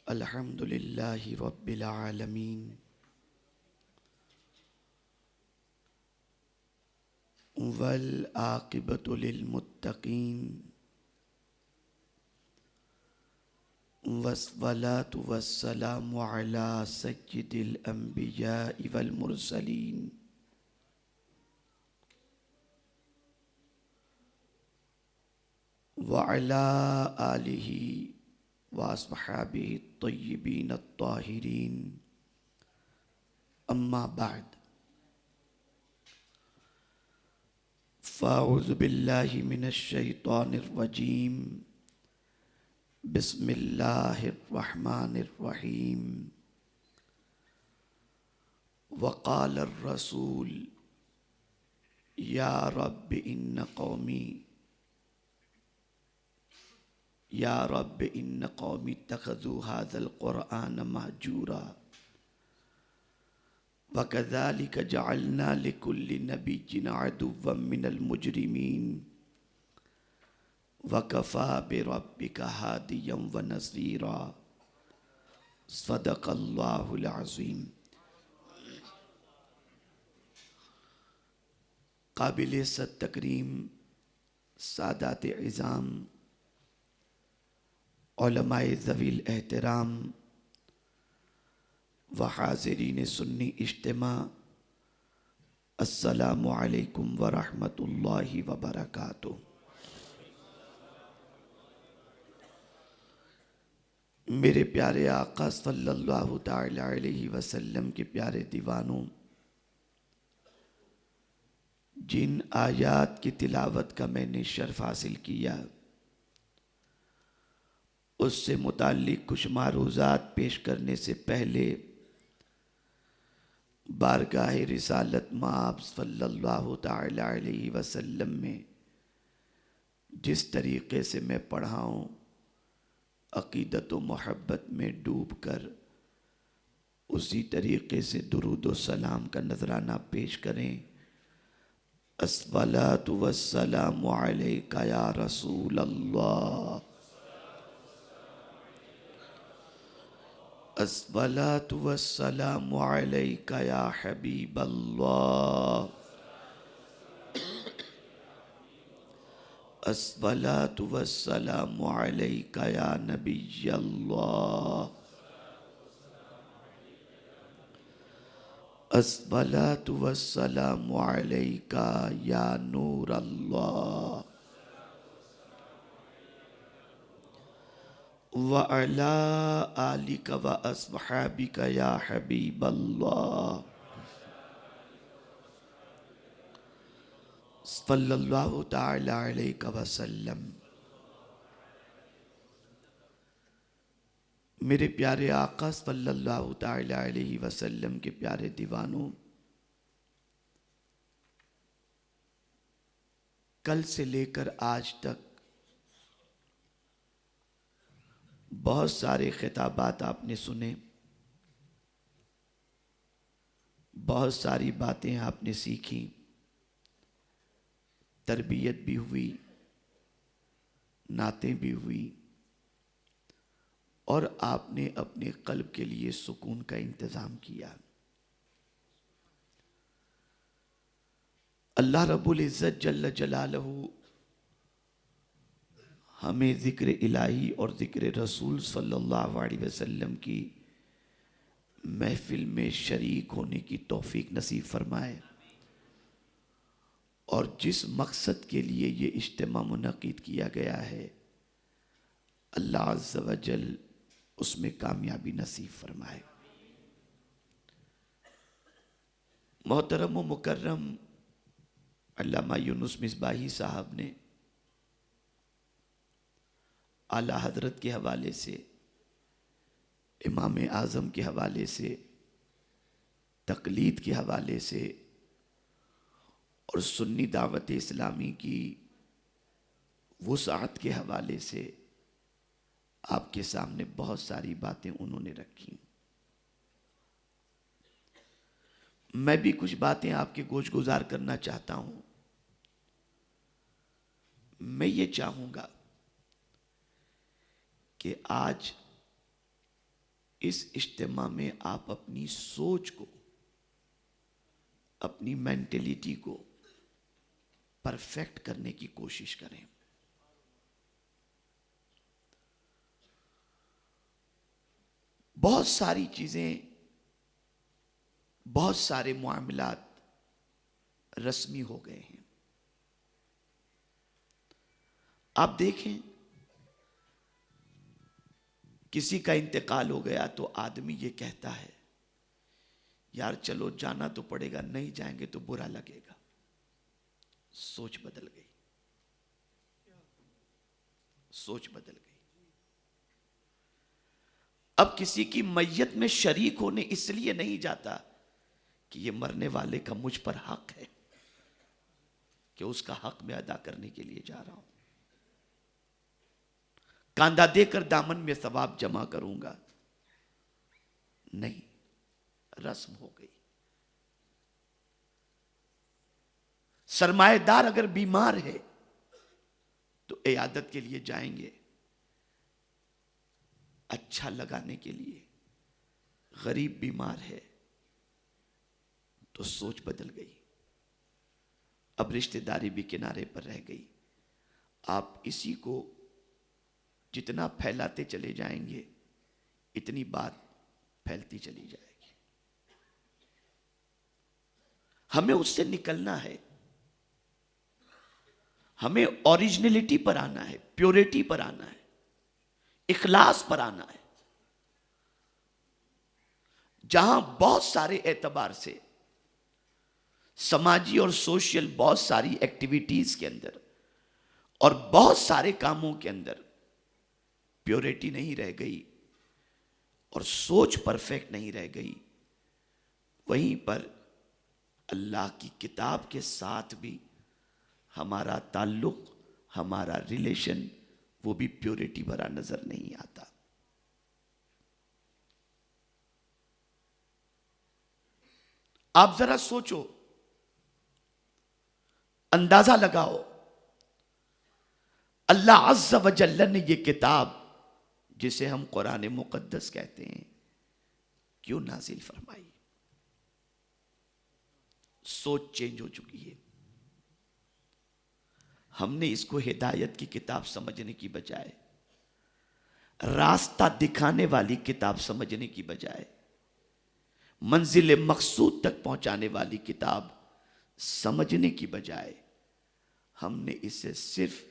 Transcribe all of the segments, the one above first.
الحمد للہ رب العالمین والعاقبۃ للمتقین والصلاۃ والسلام علی سید الانبیاء والمرسلین وعلی آلہ واصحابہ الطیبین الطاہرین اما بعد فاعوذ باللہ من الشیطان الرجیم بسم اللہ الرحمن الرحیم وقال الرسول یا رب ان قومی اتخذوا هذا القرآن مہجورا وَكَذَلِكَ جَعَلْنَا لِكُلِّ نَبِيٍّ عَدُوًّا مِّنَ الْمُجْرِمِينَ وَكَفَى بِرَبِّكَ هَادِيًا وَنَصِيرًا صدق اللہ العظیم۔ قابل عزت تکریم سادات عظام، علماء ذوی الاحترام و حاضرین سنی اجتماع، السلام علیکم ورحمۃ اللہ وبرکاتہ۔ میرے پیارے آقا صلی اللہ تعالی علیہ وسلم کے پیارے دیوانوں، جن آیات کی تلاوت کا میں نے شرف حاصل کیا، اس سے متعلق کچھ معروضات پیش کرنے سے پہلے بارگاہ رسالت مآب صلی اللہ تعالی علیہ وسلم میں جس طریقے سے میں پڑھا ہوں، عقیدت و محبت میں ڈوب کر اسی طریقے سے درود و سلام کا نذرانہ پیش کریں۔ الصلاۃ والسلام علیک یا رسول اللہ، الصلاۃ والسلام علیک یا حبیب اللہ، الصلاۃ والسلام علیک یا نبی اللہ، الصلاۃ والسلام علیک یا نور اللہ، وَعَلَىٰ آلِكَ وَأَصْحَابِكَ يَا حَبِيبَ اللَّهِ صلی اللہ تعالی علیہ وسلم۔ میرے پیارے آقا صلی اللہ تعالی علیہ وسلم کے پیارے دیوانوں، کل سے لے کر آج تک بہت سارے خطابات آپ نے سنے، بہت ساری باتیں آپ نے سیکھی، تربیت بھی ہوئی، نعتیں بھی ہوئی، اور آپ نے اپنے قلب کے لیے سکون کا انتظام کیا۔ اللہ رب العزت جل جلالہ ہمیں ذکر الہی اور ذکر رسول صلی اللہ علیہ وسلم کی محفل میں شریک ہونے کی توفیق نصیب فرمائے، اور جس مقصد کے لیے یہ اجتماع منعقد کیا گیا ہے، اللہ عز و جل اس میں کامیابی نصیب فرمائے۔ محترم و مکرم علامہ یونس مصباحی صاحب نے اعلیٰ حضرت کے حوالے سے، امام اعظم کے حوالے سے، تقلید کے حوالے سے اور سنی دعوت اسلامی کی وسعت کے حوالے سے آپ کے سامنے بہت ساری باتیں انہوں نے رکھی۔ میں بھی کچھ باتیں آپ کے گوش گزار کرنا چاہتا ہوں۔ میں یہ چاہوں گا کہ آج اس اجتماع میں آپ اپنی سوچ کو، اپنی مینٹلٹی کو پرفیکٹ کرنے کی کوشش کریں. بہت ساری چیزیں، بہت سارے معاملات رسمی ہو گئے ہیں. آپ دیکھیں، کسی کا انتقال ہو گیا تو آدمی یہ کہتا ہے یار چلو جانا تو پڑے گا، نہیں جائیں گے تو برا لگے گا. سوچ بدل گئی، سوچ بدل گئی. اب کسی کی میت میں شریک ہونے اس لیے نہیں جاتا کہ یہ مرنے والے کا مجھ پر حق ہے، کہ اس کا حق میں ادا کرنے کے لیے جا رہا ہوں، کاندھا دے کر دامن میں ثواب جمع کروں گا. نہیں، رسم ہو گئی. سرمایہ دار اگر بیمار ہے تو عیادت کے لیے جائیں گے، اچھا لگانے کے لیے. غریب بیمار ہے تو سوچ بدل گئی. اب رشتہ داری بھی کنارے پر رہ گئی. آپ اسی کو جتنا پھیلاتے چلے جائیں گے اتنی بات پھیلتی چلی جائے گی. ہمیں اس سے نکلنا ہے، ہمیں اوریجنلٹی پر آنا ہے، پیورٹی پر آنا ہے، اخلاص پر آنا ہے. جہاں بہت سارے اعتبار سے سماجی اور سوشل بہت ساری ایکٹیویٹیز کے اندر اور بہت سارے کاموں کے اندر پیورٹی نہیں رہ گئی اور سوچ پرفیکٹ نہیں رہ گئی، وہیں پر اللہ کی کتاب کے ساتھ بھی ہمارا تعلق، ہمارا ریلیشن، وہ بھی پیورٹی بھرا نظر نہیں آتا. آپ ذرا سوچو، اندازہ لگاؤ، اللہ عز و جل نے یہ کتاب جسے ہم قرآن مقدس کہتے ہیں کیوں نازل فرمائی؟ سوچ چینج ہو چکی ہے. ہم نے اس کو ہدایت کی کتاب سمجھنے کی بجائے، راستہ دکھانے والی کتاب سمجھنے کی بجائے، منزل مقصود تک پہنچانے والی کتاب سمجھنے کی بجائے ہم نے اسے صرف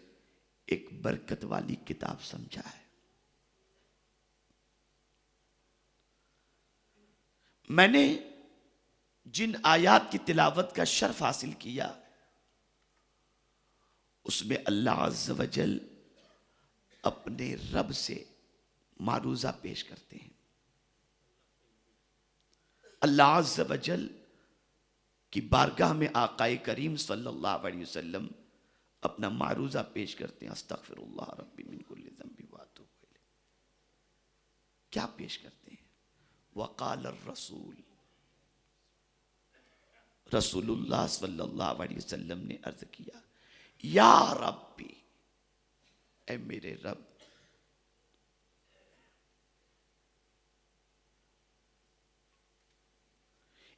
ایک برکت والی کتاب سمجھا ہے. میں نے جن آیات کی تلاوت کا شرف حاصل کیا اس میں اللہ عز و جل اپنے رب سے معروضہ پیش کرتے ہیں. اللہ عز و جل کی بارگاہ میں آقا کریم صلی اللہ علیہ وسلم اپنا معروضہ پیش کرتے ہیں. استغفر اللہ ربی من کل ذنب واتوب الیہ. کیا پیش کرتے ہیں؟ وقال الرسول، رسول اللہ صلی اللہ علیہ وسلم نے عرض کیا، یا ربی، اے میرے رب،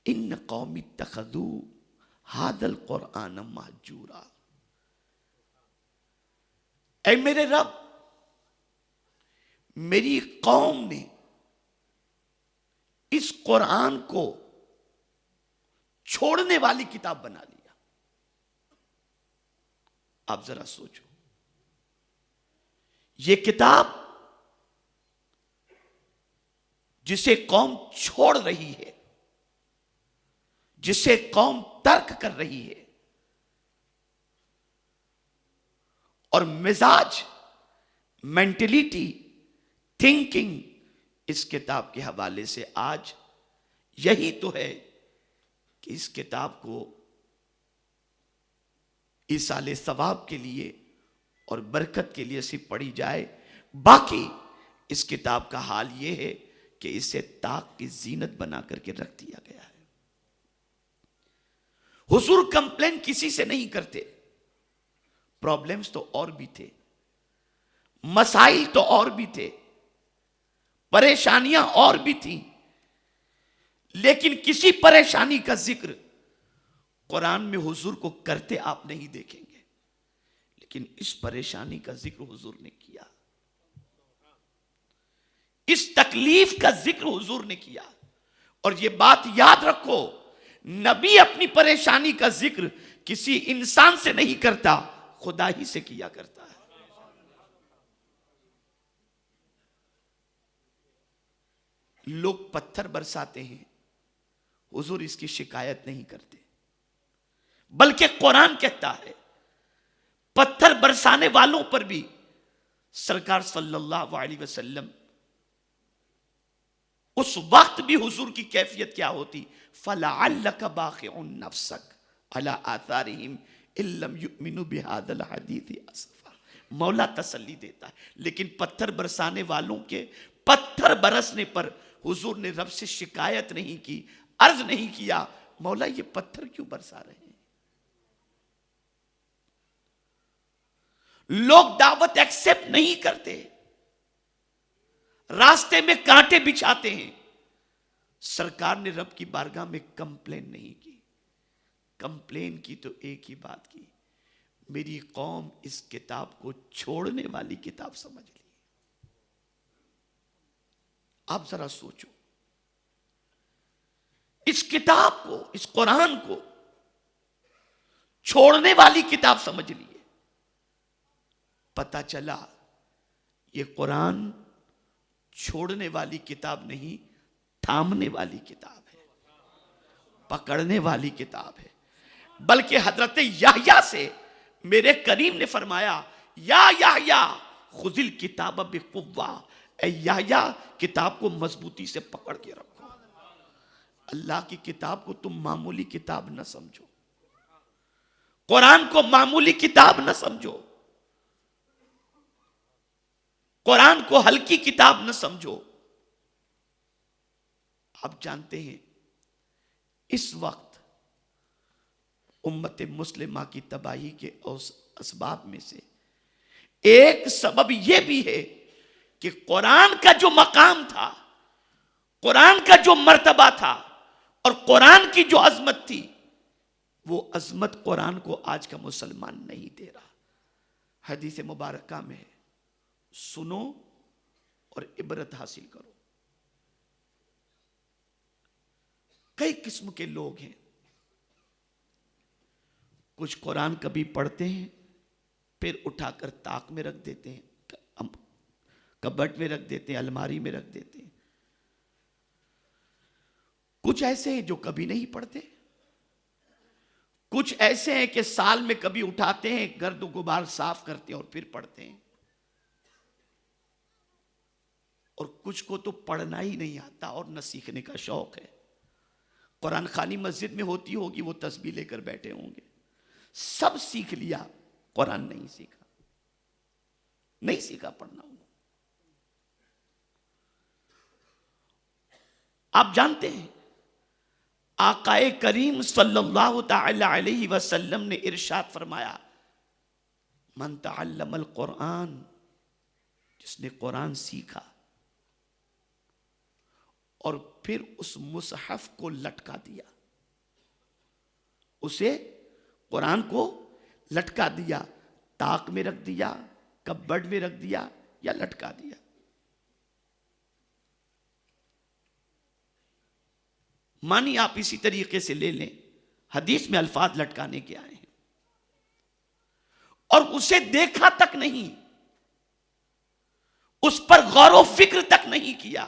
ان قوم اتخذوا ھذا القرآن مہجورا. اے میرے رب، میری قوم نے اس قرآن کو چھوڑنے والی کتاب بنا لیا. آپ ذرا سوچو، یہ کتاب جسے قوم چھوڑ رہی ہے، جسے قوم ترک کر رہی ہے، اور مزاج، مینٹلیٹی، تھنکنگ اس کتاب کے حوالے سے آج یہی تو ہے کہ اس کتاب کو ایصال ثواب کے لیے اور برکت کے لیے صرف پڑھی جائے. باقی اس کتاب کا حال یہ ہے کہ اسے طاق کی زینت بنا کر کے رکھ دیا گیا ہے. حضور کمپلین کسی سے نہیں کرتے. پرابلمز تو اور بھی تھے، مسائل تو اور بھی تھے، پریشانیاں اور بھی تھیں، لیکن کسی پریشانی کا ذکر قرآن میں حضور کو کرتے آپ نہیں دیکھیں گے، لیکن اس پریشانی کا ذکر حضور نے کیا، اس تکلیف کا ذکر حضور نے کیا۔ اور یہ بات یاد رکھو، نبی اپنی پریشانی کا ذکر کسی انسان سے نہیں کرتا، خدا ہی سے کیا کرتا ہے۔ لوگ پتھر برساتے ہیں، حضور اس کی شکایت نہیں کرتے، بلکہ قرآن کہتا ہے پتھر برسانے والوں پر بھی سرکار صلی اللہ علیہ وسلم، اس وقت بھی حضور کی کیفیت کیا ہوتی؟ فَلَعَلَّكَ بَاخِعٌ نَفْسَكَ عَلَىٰ آثَارِهِمْ إِن لَّمْ يُؤْمِنُوا بِهَٰذَا الْحَدِيثِ أَسَفًا۔ مولا تسلی دیتا ہے، لیکن پتھر برسانے والوں کے پتھر برسنے پر حضور نے رب سے شکایت نہیں کی، عرض نہیں کیا مولا یہ پتھر کیوں برسا رہے ہیں۔ لوگ دعوت ایکسپٹ نہیں کرتے، راستے میں کانٹے بچھاتے ہیں، سرکار نے رب کی بارگاہ میں کمپلین نہیں کی، کمپلین کی تو ایک ہی بات کی، میری قوم اس کتاب کو چھوڑنے والی کتاب سمجھ لی۔ آپ ذرا سوچو، اس کتاب کو، اس قرآن کو چھوڑنے والی کتاب سمجھ لیے۔ پتہ چلا یہ قرآن چھوڑنے والی کتاب نہیں، تھامنے والی کتاب ہے، پکڑنے والی کتاب ہے۔ بلکہ حضرت یحییٰ سے میرے کریم نے فرمایا یا یحییٰ خذ الکتاب بقوہ، اے یحییٰ کتاب کو مضبوطی سے پکڑ کے رکھو۔ اللہ کی کتاب کو تم معمولی کتاب نہ سمجھو، قرآن کو معمولی کتاب نہ سمجھو، قرآن کو ہلکی کتاب نہ سمجھو۔ آپ جانتے ہیں اس وقت امت مسلمہ کی تباہی کے اسباب میں سے ایک سبب یہ بھی ہے کہ قرآن کا جو مقام تھا، قرآن کا جو مرتبہ تھا اور قرآن کی جو عظمت تھی، وہ عظمت قرآن کو آج کا مسلمان نہیں دے رہا۔ حدیث مبارکہ میں ہے، سنو اور عبرت حاصل کرو۔ کئی قسم کے لوگ ہیں، کچھ قرآن کبھی پڑھتے ہیں پھر اٹھا کر طاق میں رکھ دیتے ہیں، کبٹ میں رکھ دیتے ہیں، الماری میں رکھ دیتے ہیں۔ کچھ ایسے ہیں جو کبھی نہیں پڑھتے، کچھ ایسے ہیں کہ سال میں کبھی اٹھاتے ہیں، گرد و غبار صاف کرتے ہیں اور پھر پڑھتے ہیں، اور کچھ کو تو پڑھنا ہی نہیں آتا اور نہ سیکھنے کا شوق ہے۔ قرآن خوانی مسجد میں ہوتی ہوگی، وہ تسبیح لے کر بیٹھے ہوں گے، سب سیکھ لیا، قرآن نہیں سیکھا، نہیں سیکھا پڑھنا انہوں۔ آپ جانتے ہیں آقا کریم صلی اللہ تعالی علیہ وسلم نے ارشاد فرمایا، من تعلم القرآن، جس نے قرآن سیکھا اور پھر اس مصحف کو لٹکا دیا، اسے قرآن کو لٹکا دیا، طاق میں رکھ دیا، کبڈ میں رکھ دیا یا لٹکا دیا۔ مانی آپ اسی طریقے سے لے لیں، حدیث میں الفاظ لٹکانے کے آئے ہیں، اور اسے دیکھا تک نہیں، اس پر غور و فکر تک نہیں کیا۔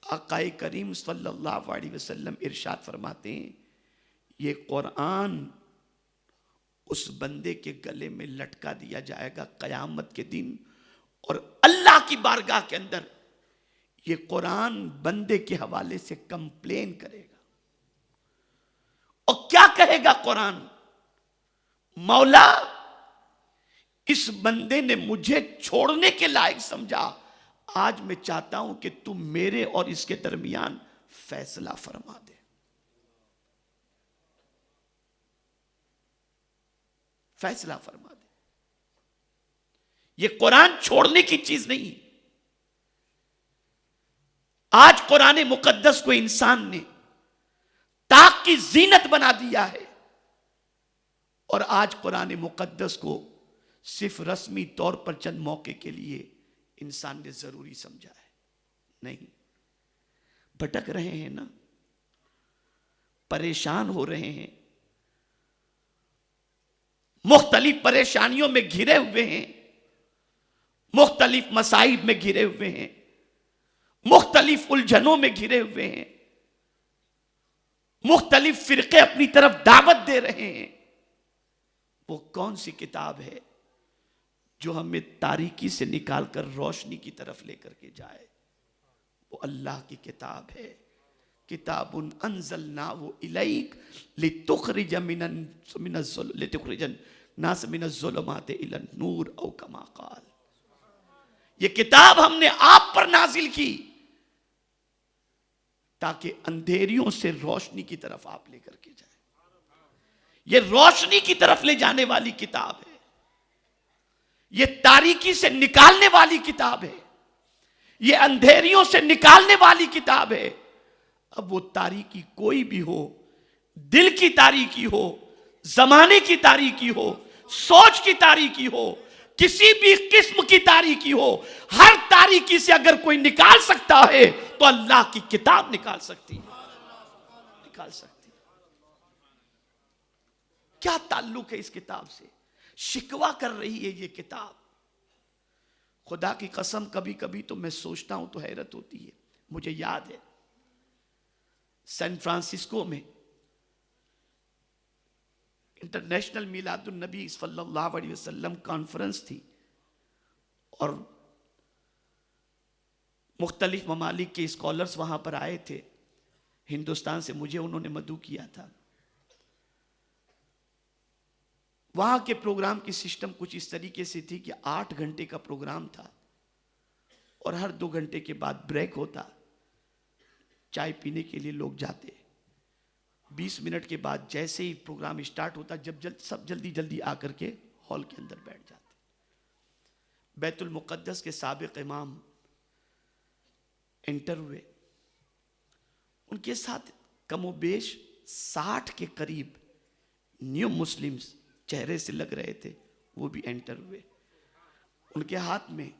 آقا کریم صلی اللہ علیہ وسلم ارشاد فرماتے ہیں، یہ قرآن اس بندے کے گلے میں لٹکا دیا جائے گا قیامت کے دن، اور اللہ کی بارگاہ کے اندر یہ قرآن بندے کے حوالے سے کمپلین کرے گا۔ اور کیا کہے گا قرآن؟ مولا اس بندے نے مجھے چھوڑنے کے لائق سمجھا، آج میں چاہتا ہوں کہ تم میرے اور اس کے درمیان فیصلہ فرما دے۔ فیصلہ فرما دے۔ یہ قرآن چھوڑنے کی چیز نہیں، آج قرآن مقدس کو انسان نے طاق کی زینت بنا دیا ہے، اور آج قرآن مقدس کو صرف رسمی طور پر چند موقع کے لیے انسان نے ضروری سمجھا ہے۔ نہیں، بھٹک رہے ہیں نا، پریشان ہو رہے ہیں، مختلف پریشانیوں میں گھرے ہوئے ہیں، مختلف مصائب میں گھرے ہوئے ہیں، مختلف الجھنوں میں گھرے ہوئے ہیں، مختلف فرقے اپنی طرف دعوت دے رہے ہیں۔ وہ کون سی کتاب ہے جو ہمیں تاریکی سے نکال کر روشنی کی طرف لے کر کے جائے؟ وہ اللہ کی کتاب ہے، کتاب انزلناہ الیک لتخرج الناس من الظلمات الی النور او کما قال۔ یہ کتاب ہم نے آپ پر نازل کی تاکہ اندھیریوں سے روشنی کی طرف آپ لے کر کے جائیں۔ یہ روشنی کی طرف لے جانے والی کتاب ہے، یہ تاریکی سے نکالنے والی کتاب ہے، یہ اندھیریوں سے نکالنے والی کتاب ہے۔ اب وہ تاریکی کوئی بھی ہو، دل کی تاریکی ہو، زمانے کی تاریکی ہو، سوچ کی تاریکی ہو، کسی بھی قسم کی تاریکی ہو، ہر تاریکی سے اگر کوئی نکال سکتا ہے تو اللہ کی کتاب نکال سکتی ہے، نکال سکتی ہے۔ کیا تعلق ہے اس کتاب سے؟ شکوہ کر رہی ہے یہ کتاب۔ خدا کی قسم کبھی کبھی تو میں سوچتا ہوں تو حیرت ہوتی ہے۔ مجھے یاد ہے سین فرانسسکو میں انٹرنیشنل میلاد النبی صلی اللہ علیہ وسلم کانفرنس تھی، اور مختلف ممالک کے اسکالرز وہاں پر آئے تھے۔ ہندوستان سے مجھے انہوں نے مدعو کیا تھا۔ وہاں کے پروگرام کی سسٹم کچھ اس طریقے سے تھی کہ 8 گھنٹے کا پروگرام تھا، اور ہر 2 گھنٹے کے بعد بریک ہوتا، چائے پینے کے لیے لوگ جاتے۔ 20 منٹ کے بعد جیسے ہی پروگرام اسٹارٹ ہوتا، سب جلدی جلدی آ کر کے ہال کے اندر بیٹھ جاتے۔ بیت المقدس کے سابق امام انٹر ہوئے، ان کے ساتھ کم و بیش 60 کے قریب نیو مسلمز چہرے سے لگ رہے تھے، وہ بھی انٹر ہوئے۔ ان کے ہاتھ میں،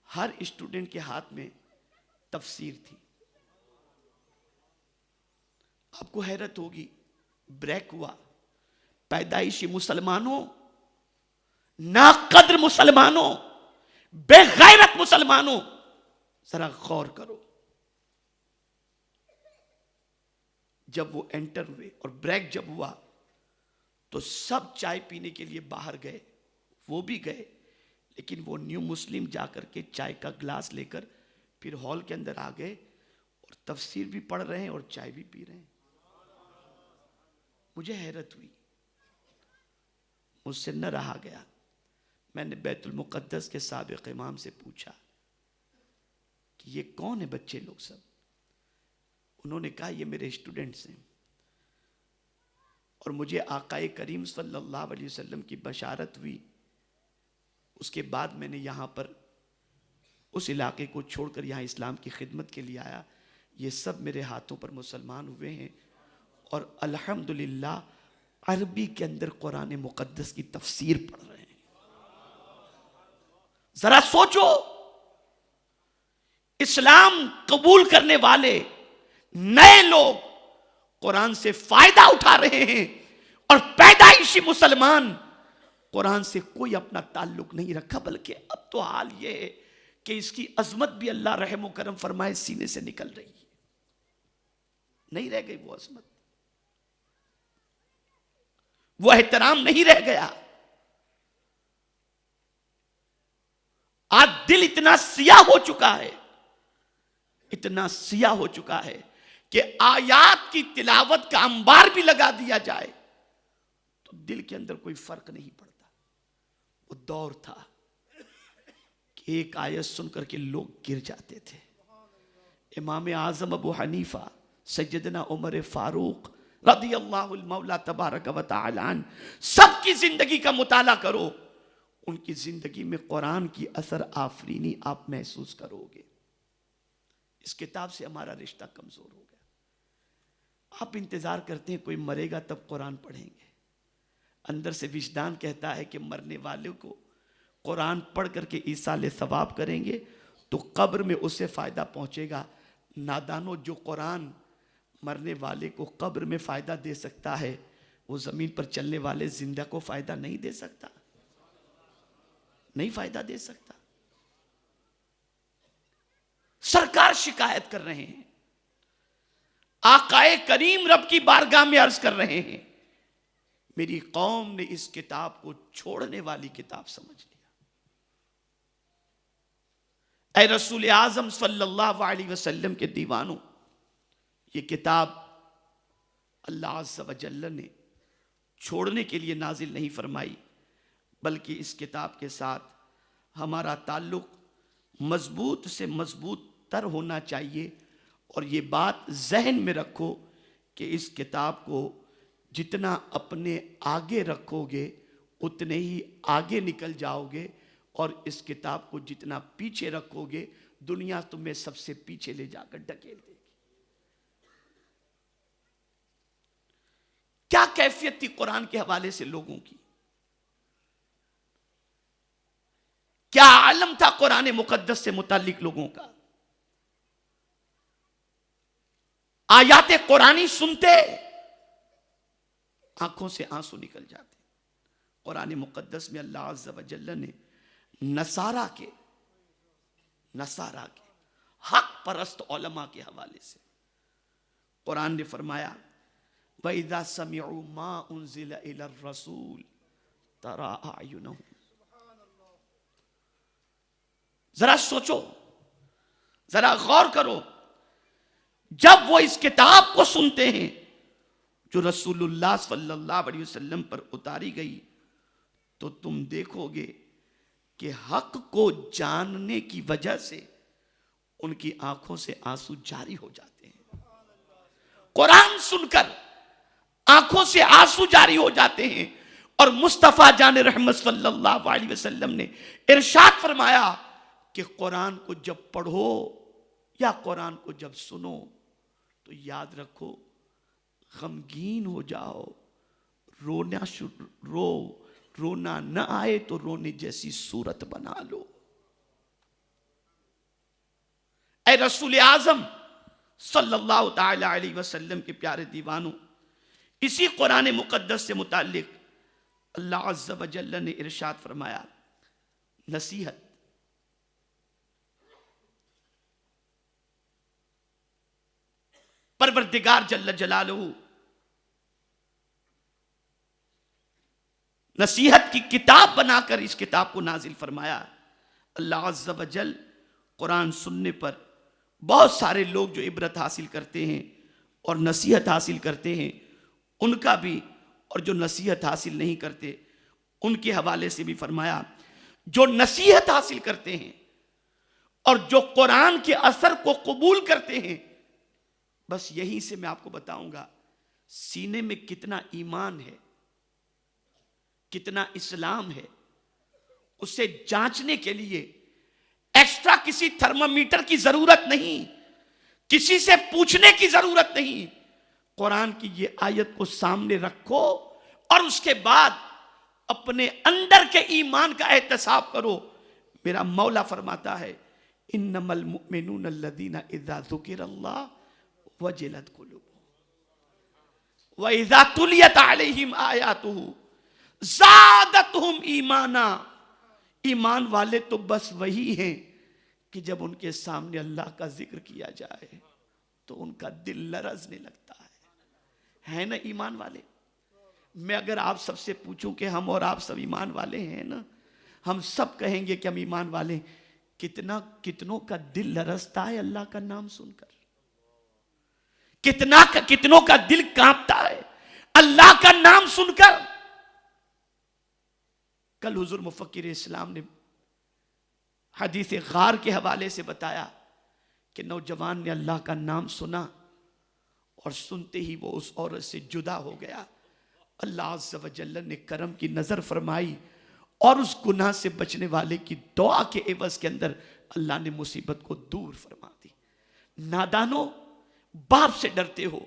ہر اسٹوڈنٹ کے ہاتھ میں تفسیر تھی۔ آپ کو حیرت ہوگی، بریک ہوا، پیدائشی مسلمانوں، ناقدر مسلمانوں، بے غیرت مسلمانوں، ذرا غور کرو۔ جب وہ انٹر ہوئے اور بریک جب ہوا تو سب چائے پینے کے لیے باہر گئے، وہ بھی گئے، لیکن وہ نیو مسلم جا کر کے چائے کا گلاس لے کر پھر ہال کے اندر آ گئے، اور تفسیر بھی پڑھ رہے ہیں اور چائے بھی پی رہے ہیں۔ مجھے حیرت ہوئی، مجھ سے نہ رہا گیا۔ میں نے بیت المقدس کے سابق امام سے پوچھا کہ یہ کون ہے بچے لوگ سب؟ انہوں نے کہا یہ میرے اسٹوڈنٹس ہیں، اور مجھے آقا کریم صلی اللہ علیہ وسلم کی بشارت ہوئی۔ اس کے بعد میں نے یہاں پر اس علاقے کو چھوڑ کر یہاں اسلام کی خدمت کے لیے آیا۔ یہ سب میرے ہاتھوں پر مسلمان ہوئے ہیں، اور الحمدللہ عربی کے اندر قرآن مقدس کی تفسیر پڑھ رہے ہیں۔ ذرا سوچو، اسلام قبول کرنے والے نئے لوگ قرآن سے فائدہ اٹھا رہے ہیں، اور پیدائشی مسلمان قرآن سے کوئی اپنا تعلق نہیں رکھا، بلکہ اب تو حال یہ ہے کہ اس کی عظمت بھی اللہ رحم و کرم فرمائے سینے سے نکل رہی ہے، نہیں رہ گئی وہ عظمت، وہ احترام نہیں رہ گیا۔ آج دل اتنا سیاہ ہو چکا ہے، اتنا سیاہ ہو چکا ہے کہ آیات کی تلاوت کا انبار بھی لگا دیا جائے تو دل کے اندر کوئی فرق نہیں پڑتا۔ وہ دور تھا کہ ایک آیت سن کر کے لوگ گر جاتے تھے۔ امام اعظم ابو حنیفہ، سیدنا عمر فاروق رضی اللہ المولا تبارک و تعالی عنہ، سب کی زندگی کا مطالعہ کرو، ان کی زندگی میں قرآن کی اثر آفرینی آپ محسوس کرو گے۔ اس کتاب سے ہمارا رشتہ کمزور ہو گیا. آپ انتظار کرتے ہیں کوئی مرے گا تب قرآن پڑھیں گے. اندر سے وجدان کہتا ہے کہ مرنے والے کو قرآن پڑھ کر کے ایصال ثواب کریں گے تو قبر میں اسے فائدہ پہنچے گا. نادانو، جو قرآن مرنے والے کو قبر میں فائدہ دے سکتا ہے وہ زمین پر چلنے والے زندہ کو فائدہ نہیں دے سکتا، نہیں فائدہ دے سکتا. سرکار شکایت کر رہے ہیں، آقائے کریم رب کی بارگاہ میں عرض کر رہے ہیں، میری قوم نے اس کتاب کو چھوڑنے والی کتاب سمجھ لیا. اے رسول اعظم صلی اللہ علیہ وسلم کے دیوانوں، یہ کتاب اللہ عز و جل نے چھوڑنے کے لیے نازل نہیں فرمائی، بلکہ اس کتاب کے ساتھ ہمارا تعلق مضبوط سے مضبوط تر ہونا چاہیے. اور یہ بات ذہن میں رکھو کہ اس کتاب کو جتنا اپنے آگے رکھو گے اتنے ہی آگے نکل جاؤ گے، اور اس کتاب کو جتنا پیچھے رکھو گے دنیا تمہیں سب سے پیچھے لے جا کر ڈھکیل دے گی. کیا کیفیت تھی قرآن کے حوالے سے لوگوں کی، کیا عالم تھا قرآن مقدس سے متعلق لوگوں کا. آیات قرآنی سنتے آنکھوں سے آنسو نکل جاتے. قرآن مقدس میں اللہ عز و جل نے نصارہ کے حق پرست علماء کے حوالے سے قرآن نے فرمایا وَإِذَا سَمِعُوا مَا أُنزِلَ إِلَى الرَّسُولِ تَرَىٰ أَعْيُنَهُمْ. ذرا سوچو، ذرا غور کرو، جب وہ اس کتاب کو سنتے ہیں جو رسول اللہ صلی اللہ علیہ وسلم پر اتاری گئی تو تم دیکھو گے کہ حق کو جاننے کی وجہ سے ان کی آنکھوں سے آنسو جاری ہو جاتے ہیں. قرآن سن کر آنکھوں سے آنسو جاری ہو جاتے ہیں. اور مصطفیٰ جان رحمت صلی اللہ علیہ وسلم نے ارشاد فرمایا کہ قرآن کو جب پڑھو یا قرآن کو جب سنو تو یاد رکھو، غمگین ہو جاؤ، رونا نہ آئے تو رونے جیسی صورت بنا لو. اے رسول اعظم صلی اللہ تعالی علیہ وسلم کے پیارے دیوانوں، اسی قرآن مقدس سے متعلق اللہ عز و جل نے ارشاد فرمایا، نصیحت پروردگار جل جلالہ نصیحت کی کتاب بنا کر اس کتاب کو نازل فرمایا. اللہ عز و جل قرآن سننے پر بہت سارے لوگ جو عبرت حاصل کرتے ہیں اور نصیحت حاصل کرتے ہیں ان کا بھی، اور جو نصیحت حاصل نہیں کرتے ان کے حوالے سے بھی فرمایا، جو نصیحت حاصل کرتے ہیں اور جو قرآن کے اثر کو قبول کرتے ہیں، بس یہیں سے میں آپ کو بتاؤں گا سینے میں کتنا ایمان ہے، کتنا اسلام ہے. اسے جانچنے کے لیے ایکسٹرا کسی تھرمامیٹر کی ضرورت نہیں، کسی سے پوچھنے کی ضرورت نہیں. قرآن کی یہ آیت کو سامنے رکھو اور اس کے بعد اپنے اندر کے ایمان کا احتساب کرو. میرا مولا فرماتا ہے انما المؤمنون الذین اذا ذکر اللہ وجلت قلوبهم واذا تلیت علیہم آیاتہ زادتہم ایمانا. ایمان والے تو بس وہی ہیں کہ جب ان کے سامنے اللہ کا ذکر کیا جائے تو ان کا دل لرزنے لگتا ہے نا ایمان والے. میں اگر آپ سب سے پوچھوں کہ ہم اور آپ سب ایمان والے ہیں نا، ہم سب کہیں گے کہ ہم ایمان والے ہیں. کتنوں کا دل لرزتا ہے اللہ کا نام سن کر، کتنوں کا دل کانپتا ہے اللہ کا نام سن کر. کل حضور مفکر اسلام نے حدیث غار کے حوالے سے بتایا کہ نوجوان نے اللہ کا نام سنا اور سنتے ہی وہ اس عورت سے جدا ہو گیا. اللہ عز و جل نے کرم کی نظر فرمائی اور اس گناہ سے بچنے والے کی دعا کے عوض کے اندر اللہ نے مصیبت کو دور فرما دی. نادانو، باپ سے ڈرتے ہو،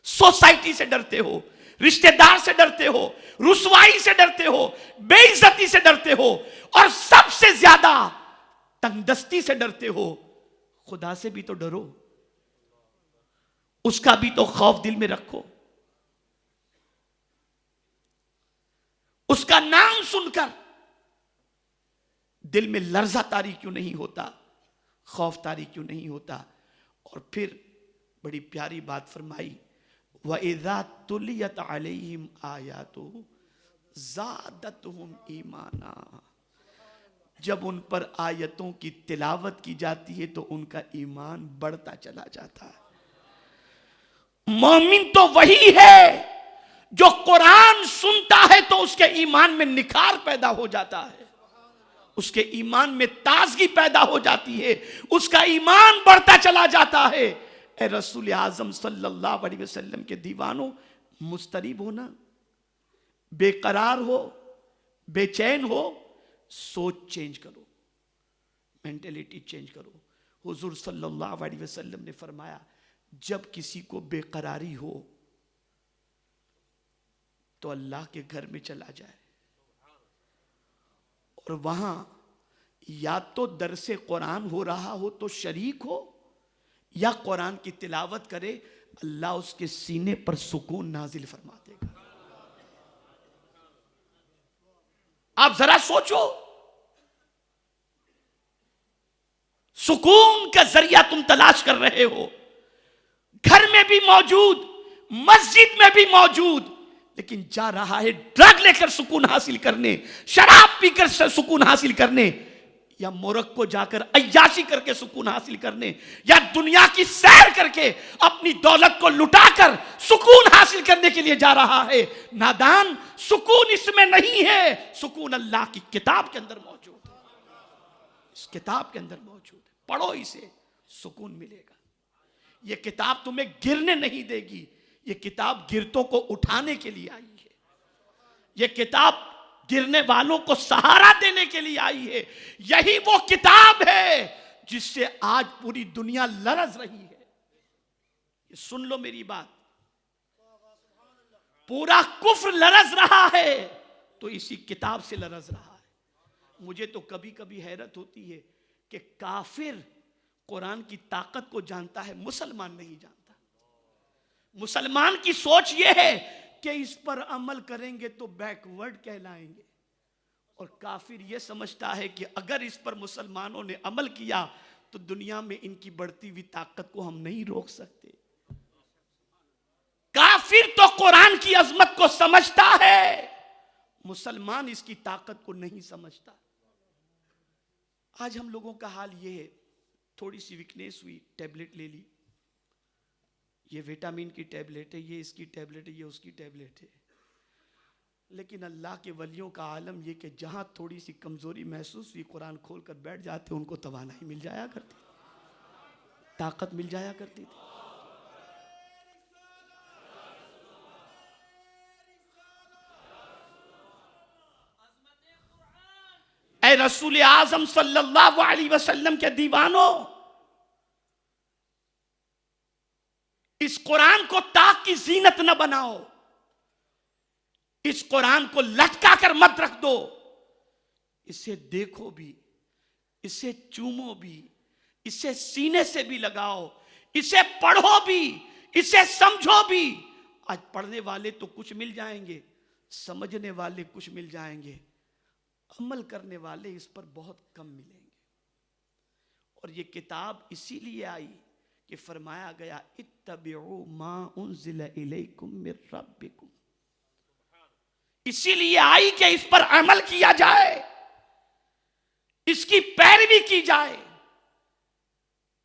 سوسائٹی سے ڈرتے ہو، رشتہ دار سے ڈرتے ہو، رسوائی سے ڈرتے ہو، بے عزتی سے ڈرتے ہو، اور سب سے زیادہ تنگ دستی سے ڈرتے ہو، خدا سے بھی تو ڈرو، اس کا بھی تو خوف دل میں رکھو. اس کا نام سن کر دل میں لرزہ طاری کیوں نہیں ہوتا، خوف طاری کیوں نہیں ہوتا؟ اور پھر بڑی پیاری بات فرمائی، وَإِذَا تُلِيَتْ عَلَيْهِمْ آيَاتُهُ زَادَتْهُمْ ایمانا. جب ان پر آیتوں کی تلاوت کی جاتی ہے تو ان کا ایمان بڑھتا چلا جاتا ہے. مومن تو وہی ہے جو قرآن سنتا ہے تو اس کے ایمان میں نکھار پیدا ہو جاتا ہے، اس کے ایمان میں تازگی پیدا ہو جاتی ہے، اس کا ایمان بڑھتا چلا جاتا ہے. اے رسول اعظم صلی اللہ علیہ وسلم کے دیوانوں، مضطرب ہونا، بے قرار ہو، بے چین ہو، سوچ چینج کرو، مینٹیلیٹی چینج کرو. حضور صلی اللہ علیہ وسلم نے فرمایا جب کسی کو بے قراری ہو تو اللہ کے گھر میں چلا جائے اور وہاں یا تو درس قرآن ہو رہا ہو تو شریک ہو یا قرآن کی تلاوت کرے، اللہ اس کے سینے پر سکون نازل فرما دے گا. آپ ذرا سوچو، سکون کا ذریعہ تم تلاش کر رہے ہو، گھر میں بھی موجود، مسجد میں بھی موجود، لیکن جا رہا ہے ڈرگ لے کر سکون حاصل کرنے، شراب پی کر سکون حاصل کرنے، یا مورکو جا کر عیاشی کر کے سکون حاصل کرنے، یا دنیا کی سیر کر کے اپنی دولت کو لٹا کر سکون حاصل کرنے کے لیے جا رہا ہے. نادان، سکون اس میں نہیں ہے، سکون اللہ کی کتاب کے اندر موجود ہے. اس کتاب کے اندر موجود ہے، پڑھو اسے، سکون ملے گا. یہ کتاب تمہیں گرنے نہیں دے گی، یہ کتاب گرتوں کو اٹھانے کے لیے آئی ہے. یہ کتاب گرنے والوں کو سہارا دینے کے لیے آئی ہے. یہی وہ کتاب ہے جس سے آج پوری دنیا لرز رہی ہے. یہ سن لو میری بات، پورا کفر لرز رہا ہے تو اسی کتاب سے لرز رہا ہے. مجھے تو کبھی کبھی حیرت ہوتی ہے کہ کافر قرآن کی طاقت کو جانتا ہے، مسلمان نہیں جانتا. مسلمان کی سوچ یہ ہے کہ اس پر عمل کریں گے تو بیکورڈ کہلائیں گے، اور کافر یہ سمجھتا ہے کہ اگر اس پر مسلمانوں نے عمل کیا تو دنیا میں ان کی بڑھتی ہوئی طاقت کو ہم نہیں روک سکتے. کافر تو قرآن کی عظمت کو سمجھتا ہے، مسلمان اس کی طاقت کو نہیں سمجھتا. آج ہم لوگوں کا حال یہ ہے، تھوڑی سی ویکنیس ہوئی، ٹیبلٹ لے لی، یہ وٹامن کی ٹیبلٹ ہے، یہ اس کی ٹیبلٹ ہے، یہ اس کی ٹیبلٹ ہے. لیکن اللہ کے ولیوں کا عالم یہ کہ جہاں تھوڑی سی کمزوری محسوس ہوئی قرآن کھول کر بیٹھ جاتے، ان کو توانائی مل جایا کرتی، طاقت مل جایا کرتی تھی. اے رسول اعظم صلی اللہ علیہ وسلم کے دیوانوں، اس قرآن کو طاق کی زینت نہ بناؤ، اس قرآن کو لٹکا کر مت رکھ دو، اسے دیکھو بھی، اسے چومو بھی، اسے سینے سے بھی لگاؤ، اسے پڑھو بھی، اسے سمجھو بھی. آج پڑھنے والے تو کچھ مل جائیں گے، سمجھنے والے کچھ مل جائیں گے، عمل کرنے والے اس پر بہت کم ملیں گے. اور یہ کتاب اسی لیے آئی کہ فرمایا گیا اتبعوا ما انزل الیکم من ربکم. اسی لیے آئی کہ اس پر عمل کیا جائے، اس کی پیروی کی جائے.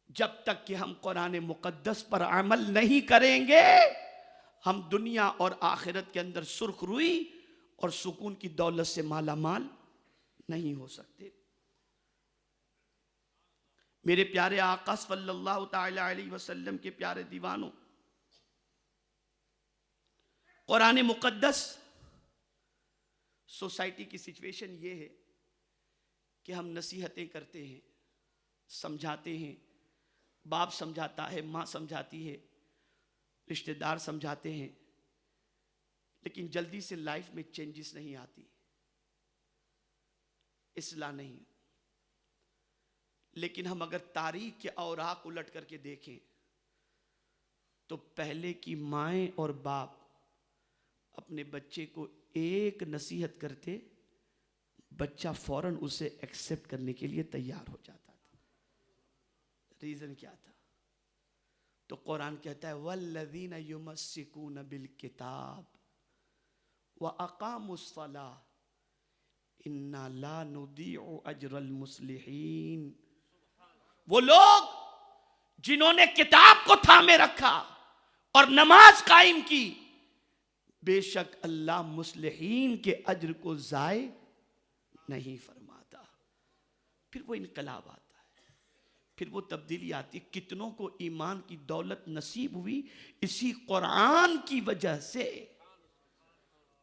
جب تک کہ ہم قرآن مقدس پر عمل نہیں کریں گے ہم دنیا اور آخرت کے اندر سرخ روئی اور سکون کی دولت سے مالا مال نہیں ہو سکتے. میرے پیارے آقا صلی اللہ تعالی علیہ وسلم کے پیارے دیوانوں، قرآن مقدس، سوسائٹی کی سچویشن یہ ہے کہ ہم نصیحتیں کرتے ہیں، سمجھاتے ہیں، باپ سمجھاتا ہے، ماں سمجھاتی ہے، رشتہ دار سمجھاتے ہیں، لیکن جلدی سے لائف میں چینجز نہیں آتی، اصلاح نہیں۔ لیکن ہم اگر تاریخ کے اوراق الٹ کر کے دیکھیں تو پہلے کی مائیں اور باپ اپنے بچے کو ایک نصیحت کرتے، بچہ فوراً اسے ایکسپٹ کرنے کے لیے تیار ہو جاتا تھا۔ ریزن کیا تھا؟ تو قرآن کہتا ہے والذین یمسکون بالکتاب واقاموا الصلاۃ انا لا نضیع اجر المصلحین۔ وہ لوگ جنہوں نے کتاب کو تھامے رکھا اور نماز قائم کی، بے شک اللہ مصلحین کے اجر کو ضائع نہیں فرماتا۔ پھر وہ انقلاب آتا ہے، پھر وہ تبدیلی آتی ہے۔ کتنوں کو ایمان کی دولت نصیب ہوئی اسی قرآن کی وجہ سے۔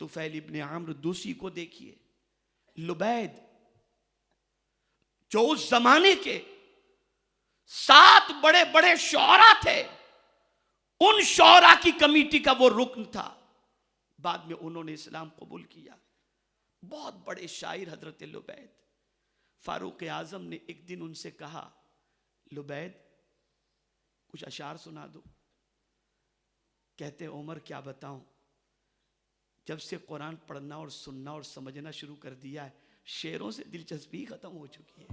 طفیل ابن عمرو دوسی کو دیکھیے، لبید، جو اس زمانے کے 7 بڑے بڑے شعراء تھے، ان شعراء کی کمیٹی کا وہ رکن تھا، بعد میں انہوں نے اسلام قبول کیا۔ بہت بڑے شاعر حضرت لبید۔ فاروق اعظم نے ایک دن ان سے کہا لبید کچھ اشعار سنا دو۔ کہتے عمر کیا بتاؤں، جب سے قرآن پڑھنا اور سننا اور سمجھنا شروع کر دیا ہے، شعروں سے دلچسپی ختم ہو چکی ہے۔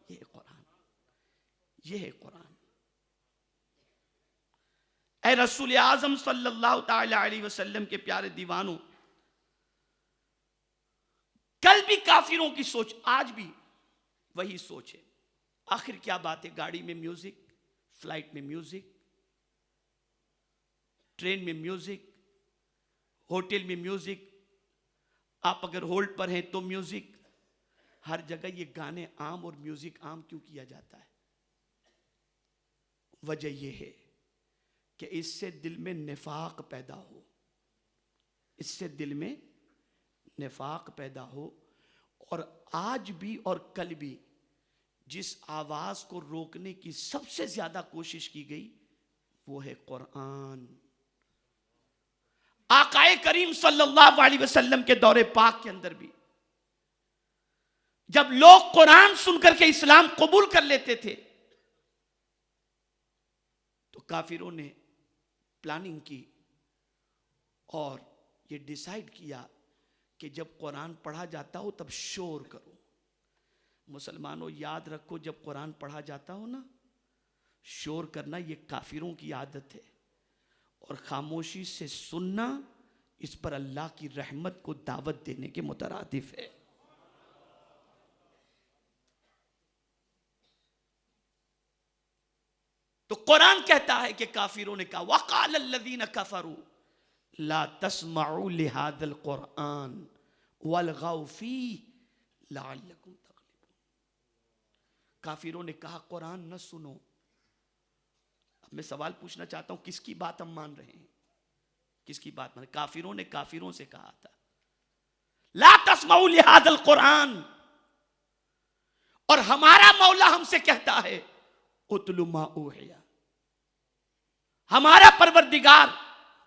یہ قرآن، یہ ہے قرآن۔ اے رسول اعظم صلی اللہ تعالی علیہ وسلم کے پیارے دیوانوں، کل بھی کافروں کی سوچ، آج بھی وہی سوچ ہے۔ آخر کیا بات ہے، گاڑی میں میوزک، فلائٹ میں میوزک، ٹرین میں میوزک، ہوٹل میں میوزک، آپ اگر ہولڈ پر ہیں تو میوزک، ہر جگہ یہ گانے عام اور میوزک عام کیوں کیا جاتا ہے؟ وجہ یہ ہے کہ اس سے دل میں نفاق پیدا ہو، اس سے دل میں نفاق پیدا ہو۔ اور آج بھی اور کل بھی جس آواز کو روکنے کی سب سے زیادہ کوشش کی گئی وہ ہے قرآن۔ آقائے کریم صلی اللہ علیہ وسلم کے دور پاک کے اندر بھی جب لوگ قرآن سن کر کے اسلام قبول کر لیتے تھے تو کافروں نے پلاننگ کی اور یہ ڈیسائیڈ کیا کہ جب قرآن پڑھا جاتا ہو تب شور کرو۔ مسلمانوں یاد رکھو، جب قرآن پڑھا جاتا ہو نا، شور کرنا یہ کافروں کی عادت ہے، اور خاموشی سے سننا اس پر اللہ کی رحمت کو دعوت دینے کے مترادف ہے۔ تو قرآن کہتا ہے کہ کافروں نے کہا وَقَالَ الَّذِينَ كَفَرُوا لَا تَسْمَعُوا لِهَذَا الْقُرْآنِ وَالْغَوْا فِيهِ لَعَلَّكُمْ تَغْلِبُونَ۔ کافروں نے کہا قرآن نہ سنو۔ اب میں سوال پوچھنا چاہتا ہوں، کس کی بات ہم مان رہے ہیں؟ کس کی بات مان رہے ہیں؟ کافروں نے کافروں سے کہا تھا لا تسمعوا لهذا القرآن، اور ہمارا مولا ہم سے کہتا ہے اتل ما اوحی، ہمارا پروردگار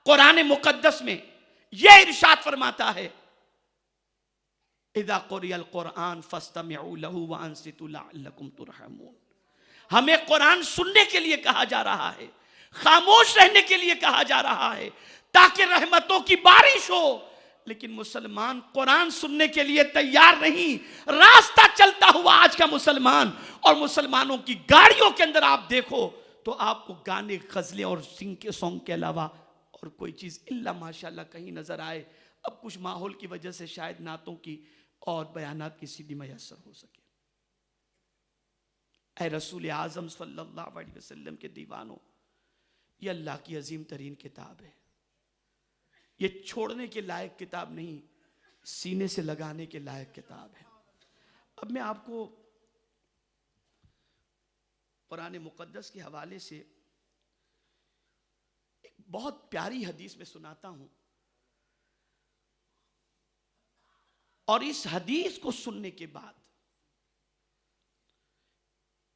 قرآن مقدس میں یہ ارشاد فرماتا ہے اذا قرئ القرآن فاستمعوا له وانصتوا لعلکم ترحمون۔ ہمیں قرآن سننے کے لیے کہا جا رہا ہے، خاموش رہنے کے لیے کہا جا رہا ہے تاکہ رحمتوں کی بارش ہو، لیکن مسلمان قرآن سننے کے لیے تیار نہیں۔ راستہ چلتا ہوا آج کا مسلمان، اور مسلمانوں کی گاڑیوں کے اندر آپ دیکھو تو آپ کو گانے، غزلیں اور سانگ کے علاوہ اور کوئی چیز الا ماشاءاللہ کہیں نظر آئے۔ اب کچھ ماحول کی وجہ سے شاید نعتوں کی اور بیانات کی سیدھی میسر ہو سکے۔ اے رسول اعظم صلی اللہ علیہ وسلم کے دیوانوں، یہ اللہ کی عظیم ترین کتاب ہے، یہ چھوڑنے کے لائق کتاب نہیں، سینے سے لگانے کے لائق کتاب ہے۔ اب میں آپ کو قرآن مقدس کے حوالے سے ایک بہت پیاری حدیث میں سناتا ہوں، اور اس حدیث کو سننے کے بعد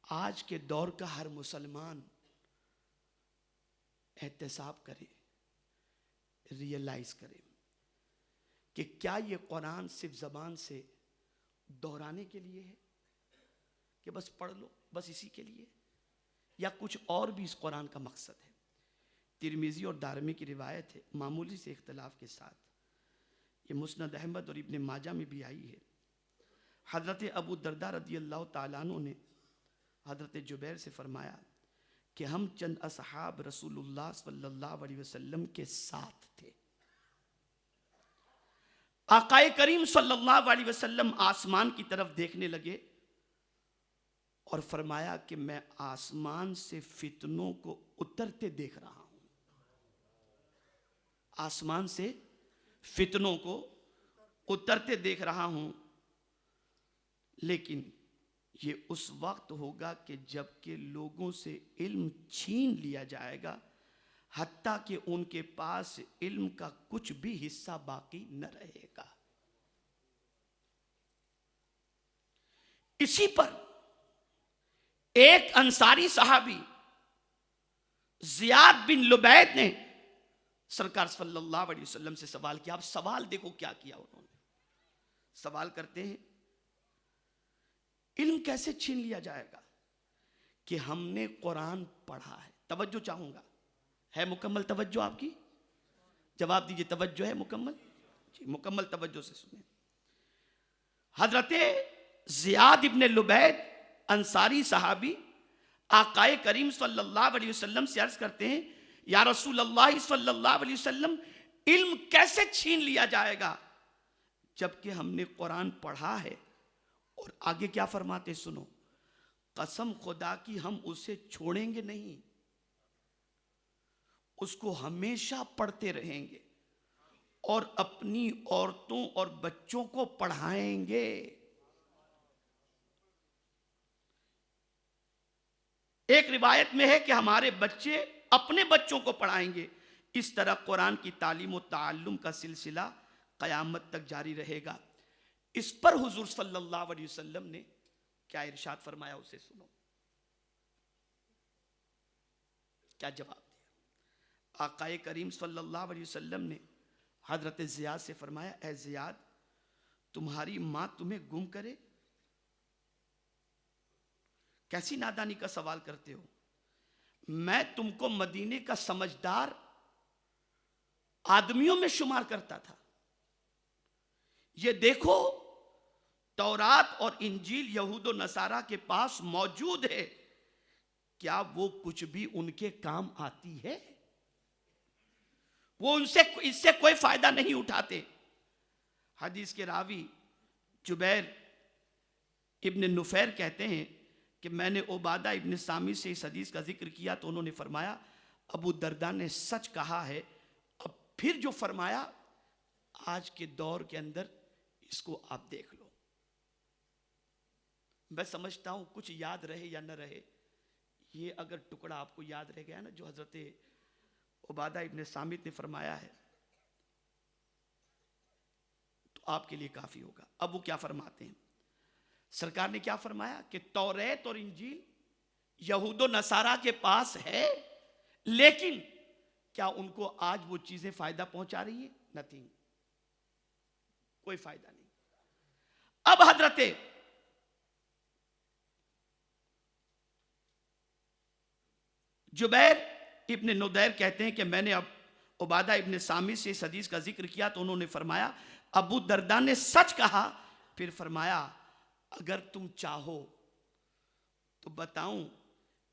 آج کے دور کا ہر مسلمان احتساب کرے، ریئلائز کرے کہ کیا یہ قرآن صرف زبان سے دہرانے کے لیے ہے کہ بس پڑھ لو، بس اسی کے لیے، یا کچھ اور بھی اس قرآن کا مقصد ہے؟ ترمذی اور دارمی کی روایت ہے، معمولی سے اختلاف کے ساتھ، یہ مسند احمد اور ابن ماجہ میں بھی آئی ہے۔ حضرت ابو درداء رضی اللہ تعالیٰ عنہ نے حضرت جبیر سے فرمایا کہ ہم چند اصحاب رسول اللہ صلی اللہ علیہ وسلم کے ساتھ تھے، آقا کریم صلی اللہ علیہ وسلم آسمان کی طرف دیکھنے لگے اور فرمایا کہ میں آسمان سے فتنوں کو اترتے دیکھ رہا ہوں، آسمان سے فتنوں کو اترتے دیکھ رہا ہوں، لیکن یہ اس وقت ہوگا کہ جب کہ لوگوں سے علم چھین لیا جائے گا، حتیٰ کہ ان کے پاس علم کا کچھ بھی حصہ باقی نہ رہے گا۔ اسی پر ایک انصاری صحابی زیاد بن لبید نے سرکار صلی اللہ علیہ وسلم سے سوال کیا۔ اب سوال دیکھو کیا کیا انہوں نے، سوال کرتے ہیں علم کیسے چھین لیا جائے گا؟ کہ ہم نے قرآن پڑھا ہے۔ توجہ چاہوں گا، ہے مکمل توجہ آپ کی؟ جواب دیجئے، توجہ ہے مکمل؟ جی مکمل توجہ سے سنیں۔ حضرت زیاد ابن لبید انصاری صحابی آقا کریم صلی اللہ علیہ وسلم سے عرض کرتے ہیں یا رسول اللہ صلی اللہ علیہ وسلم، علم کیسے چھین لیا جائے گا جبکہ ہم نے قرآن پڑھا ہے؟ اور آگے کیا فرماتے سنو، قسم خدا کی ہم اسے چھوڑیں گے نہیں، اس کو ہمیشہ پڑھتے رہیں گے اور اپنی عورتوں اور بچوں کو پڑھائیں گے۔ ایک روایت میں ہے کہ ہمارے بچے اپنے بچوں کو پڑھائیں گے۔ اس طرح قرآن کی تعلیم و تعلم کا سلسلہ قیامت تک جاری رہے گا۔ اس پر حضور صلی اللہ علیہ وسلم نے کیا ارشاد فرمایا، اسے سنو، کیا جواب دیا۔ آقا کریم صلی اللہ علیہ وسلم نے حضرت زیاد سے فرمایا، اے زیاد، تمہاری ماں تمہیں گم کرے؟ کیسی نادانی کا سوال کرتے ہو؟ میں تم کو مدینے کا سمجھدار آدمیوں میں شمار کرتا تھا، یہ دیکھو تورات اور انجیل یہود و نصارہ کے پاس موجود ہے، کیا وہ کچھ بھی ان کے کام آتی ہے؟ وہ اس سے کوئی فائدہ نہیں اٹھاتے۔ حدیث کے راوی جبیر ابن نفیر کہتے ہیں کہ میں نے عبادہ ابن سامت سے اس حدیث کا ذکر کیا تو انہوں نے فرمایا ابو درداء نے سچ کہا ہے۔ اب پھر جو فرمایا آج کے دور کے اندر اس کو آپ دیکھ لو۔ میں سمجھتا ہوں کچھ یاد رہے یا نہ رہے، یہ اگر ٹکڑا آپ کو یاد رہ گیا نا جو حضرت عبادہ ابن سامت نے فرمایا ہے تو آپ کے لیے کافی ہوگا۔ اب وہ کیا فرماتے ہیں؟ سرکار نے کیا فرمایا کہ توریت اور انجیل یہود و نصارہ کے پاس ہے، لیکن کیا ان کو آج وہ چیزیں فائدہ پہنچا رہی ہیں؟ نتھنگ، کوئی فائدہ نہیں۔ اب حضرت جبیر ابن ندیر کہتے ہیں کہ میں نے اب عبادہ ابن سامت سے اس حدیث کا ذکر کیا تو انہوں نے فرمایا ابو درداء نے سچ کہا۔ پھر فرمایا اگر تم چاہو تو بتاؤں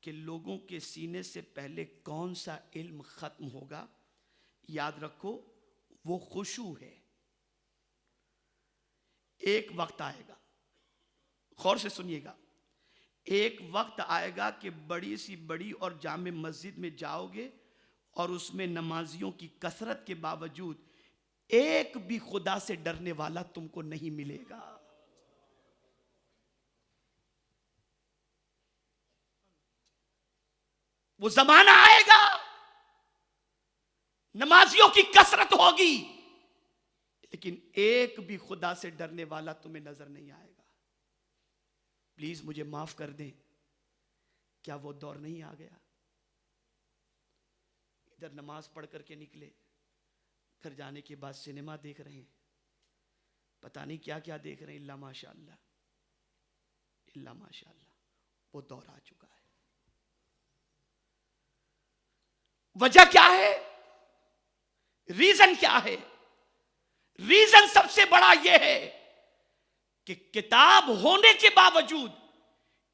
کہ لوگوں کے سینے سے پہلے کون سا علم ختم ہوگا؟ یاد رکھو وہ خشوع ہے۔ ایک وقت آئے گا، غور سے سنیے گا، ایک وقت آئے گا کہ بڑی سی بڑی اور جامع مسجد میں جاؤ گے اور اس میں نمازیوں کی کثرت کے باوجود ایک بھی خدا سے ڈرنے والا تم کو نہیں ملے گا۔ وہ زمانہ آئے گا نمازیوں کی کثرت ہوگی لیکن ایک بھی خدا سے ڈرنے والا تمہیں نظر نہیں آئے گا۔ پلیز مجھے معاف کر دیں، کیا وہ دور نہیں آ گیا؟ ادھر نماز پڑھ کر کے نکلے، گھر جانے کے بعد سنیما دیکھ رہے ہیں، پتہ نہیں کیا کیا دیکھ رہے ہیں، اللہ ماشاء اللہ، اللہ ماشاء اللہ، وہ دور آ چکا ہے۔ وجہ کیا ہے؟ ریزن کیا ہے؟ ریزن سب سے بڑا یہ ہے کہ کتاب ہونے کے باوجود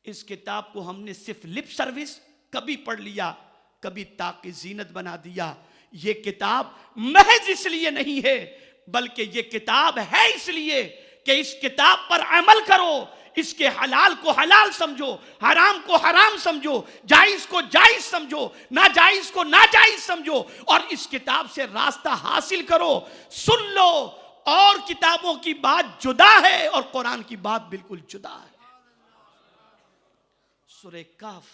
اس کتاب کو ہم نے صرف لپ سروس کبھی پڑھ لیا، کبھی تاکہ زینت بنا دیا۔ یہ کتاب محض اس لیے نہیں ہے، بلکہ یہ کتاب ہے اس لیے کہ اس کتاب پر عمل کرو، اس کے حلال کو حلال سمجھو، حرام کو حرام سمجھو، جائز کو جائز سمجھو، ناجائز کو ناجائز سمجھو، اور اس کتاب سے راستہ حاصل کرو۔ سن لو، اور کتابوں کی بات جدا ہے اور قرآن کی بات بالکل جدا ہے۔ سورہ کہف،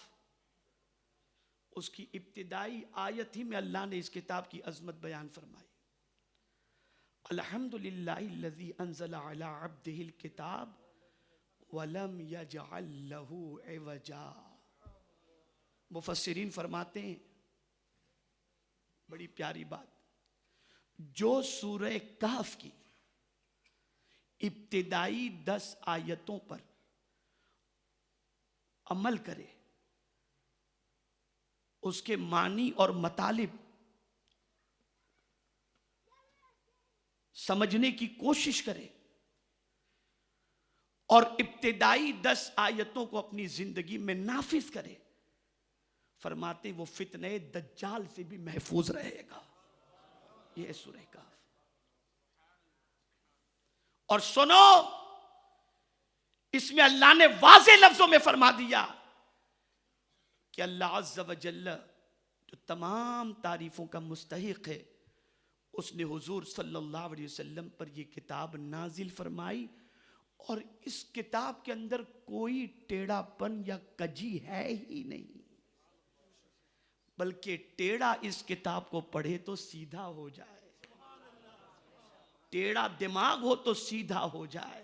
اس کی ابتدائی آیت ہی میں اللہ نے اس کتاب کی عظمت بیان فرمائی۔ الحمدللہ الذی انزل علی عبدہ الکتاب وَلَمْ يَجْعَلْ لَهُ عِوَجًا۔ مفسرین فرماتے ہیں بڑی پیاری بات، جو سورہ کہف کی ابتدائی 10 آیتوں پر عمل کرے، اس کے معنی اور مطالب سمجھنے کی کوشش کرے اور ابتدائی 10 آیتوں کو اپنی زندگی میں نافذ کرے، فرماتے وہ فتنہ دجال سے بھی محفوظ رہے گا۔ یہ سورہ کہف۔ اور سنو، اس میں اللہ نے واضح لفظوں میں فرما دیا کہ اللہ عز و جل جو تمام تعریفوں کا مستحق ہے، اس نے حضور صلی اللہ علیہ وسلم پر یہ کتاب نازل فرمائی، اور اس کتاب کے اندر کوئی ٹیڑھا پن یا کجی ہے ہی نہیں، بلکہ ٹیڑھا اس کتاب کو پڑھے تو سیدھا ہو جائے، ٹیڑھا دماغ ہو تو سیدھا ہو جائے،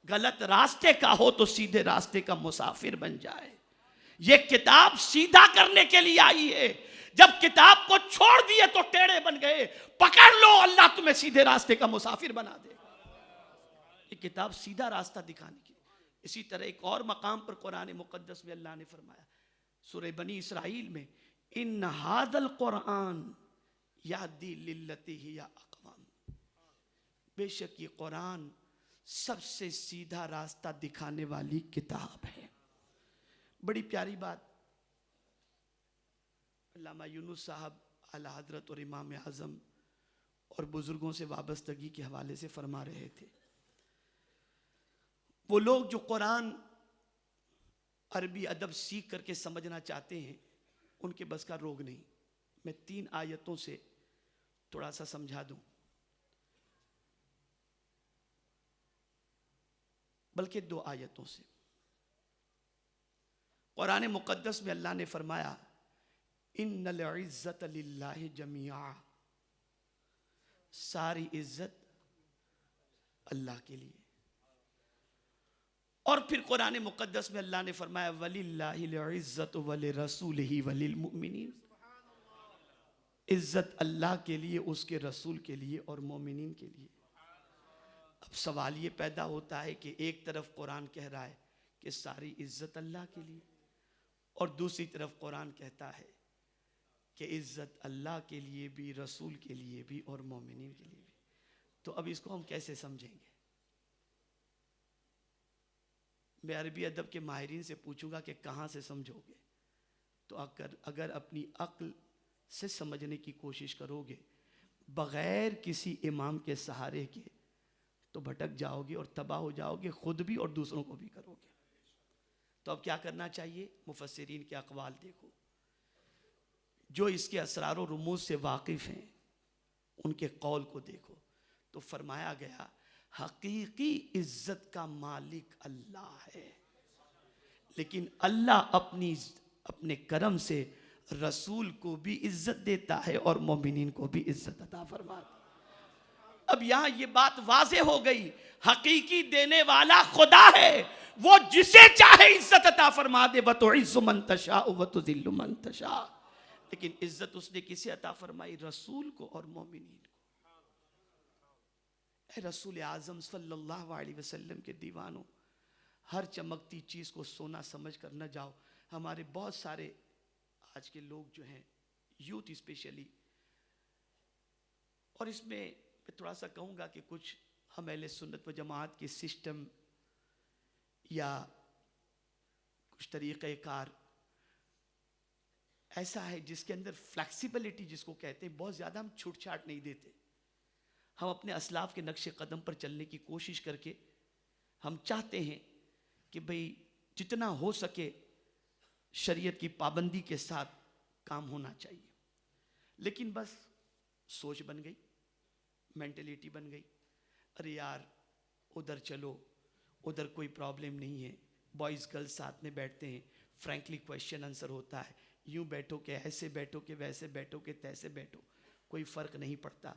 غلط راستے کا ہو تو سیدھے راستے کا مسافر بن جائے۔ یہ کتاب سیدھا کرنے کے لیے آئی ہے۔ جب کتاب کو چھوڑ دیے تو ٹیڑھے بن گئے، پکڑ لو، اللہ تمہیں سیدھے راستے کا مسافر بنا دے۔ یہ کتاب سیدھا راستہ دکھانے کی۔ اسی طرح ایک اور مقام پر قرآن مقدس میں اللہ نے فرمایا، سورہ بنی اسرائیل میں، ان ھذا القرآن یہدی للتی ہی اقوم، بے شک یہ قرآن سب سے سیدھا راستہ دکھانے والی کتاب ہے۔ بڑی پیاری بات علامہ یونس صاحب اعلیٰ حضرت اور امام اعظم اور بزرگوں سے وابستگی کے حوالے سے فرما رہے تھے۔ وہ لوگ جو قرآن عربی ادب سیکھ کر کے سمجھنا چاہتے ہیں، ان کے بس کا روگ نہیں۔ میں 3 آیتوں سے تھوڑا سا سمجھا دوں، بلکہ 2 آیتوں سے۔ قرآن مقدس میں اللہ نے فرمایا، ان العزت للہ جمیعا، ساری عزت اللہ کے لیے۔ اور پھر قرآن مقدس میں اللہ نے فرمایا، وَلِلَّهِ الْعِزَّةُ وَلِرَسُولِهِ وَلِلْمُؤْمِنِينَ، عزت اللہ کے لیے، اس کے رسول کے لیے اور مومنین کے لیے۔ اب سوال یہ پیدا ہوتا ہے کہ ایک طرف قرآن کہہ رہا ہے کہ ساری عزت اللہ کے لیے، اور دوسری طرف قرآن کہتا ہے کہ عزت اللہ کے لیے بھی، رسول کے لیے بھی اور مومنین کے لیے بھی۔ تو اب اس کو ہم کیسے سمجھیں گے؟ میں عربی ادب کے ماہرین سے پوچھوں گا کہ کہاں سے سمجھو گے، تو اگر اپنی عقل سے سمجھنے کی کوشش کرو گے بغیر کسی امام کے سہارے کے، تو بھٹک جاؤ گے اور تباہ ہو جاؤ گے، خود بھی اور دوسروں کو بھی کرو گے۔ تو اب کیا کرنا چاہیے؟ مفسرین کے اقوال دیکھو، جو اس کے اسرار و رموز سے واقف ہیں ان کے قول کو دیکھو، تو فرمایا گیا حقیقی عزت کا مالک اللہ ہے، لیکن اللہ اپنے کرم سے رسول کو بھی عزت دیتا ہے اور مومنین کو بھی عزت عطا فرماتا ہے۔ اب یہاں یہ بات واضح ہو گئی، حقیقی دینے والا خدا ہے، وہ جسے چاہے عزت عطا فرما دے، وَتُعِزُّ مَن تَشَاءُ وَتُذِلُّ مَن تَشَاءُ، لیکن عزت اس نے کسے عطا فرمائی؟ رسول کو اور مومنین کو۔ اے رسول اعظم صلی اللہ علیہ وسلم کے دیوانوں، ہر چمکتی چیز کو سونا سمجھ کر نہ جاؤ۔ ہمارے بہت سارے آج کے لوگ جو ہیں، یوتھ اسپیشلی، اور اس میں تھوڑا سا کہوں گا کہ کچھ ہم اہل سنت و جماعت کے سسٹم یا کچھ طریقہ کار ایسا ہے جس کے اندر فلیکسیبلٹی جس کو کہتے ہیں، بہت زیادہ ہم چھوٹ چھاٹ نہیں دیتے۔ ہم اپنے اسلاف کے نقش قدم پر چلنے کی کوشش کر کے ہم چاہتے ہیں کہ بھئی جتنا ہو سکے شریعت کی پابندی کے ساتھ کام ہونا چاہیے، لیکن بس سوچ بن گئی، مینٹلیٹی بن گئی، ارے یار ادھر چلو، ادھر کوئی پرابلم نہیں ہے، بوائز گرلز ساتھ میں بیٹھتے ہیں، فرینکلی کویشچن آنسر ہوتا ہے، یوں بیٹھو کہ ایسے بیٹھو کہ ویسے بیٹھو کہ تیسے بیٹھو، کوئی فرق نہیں پڑتا،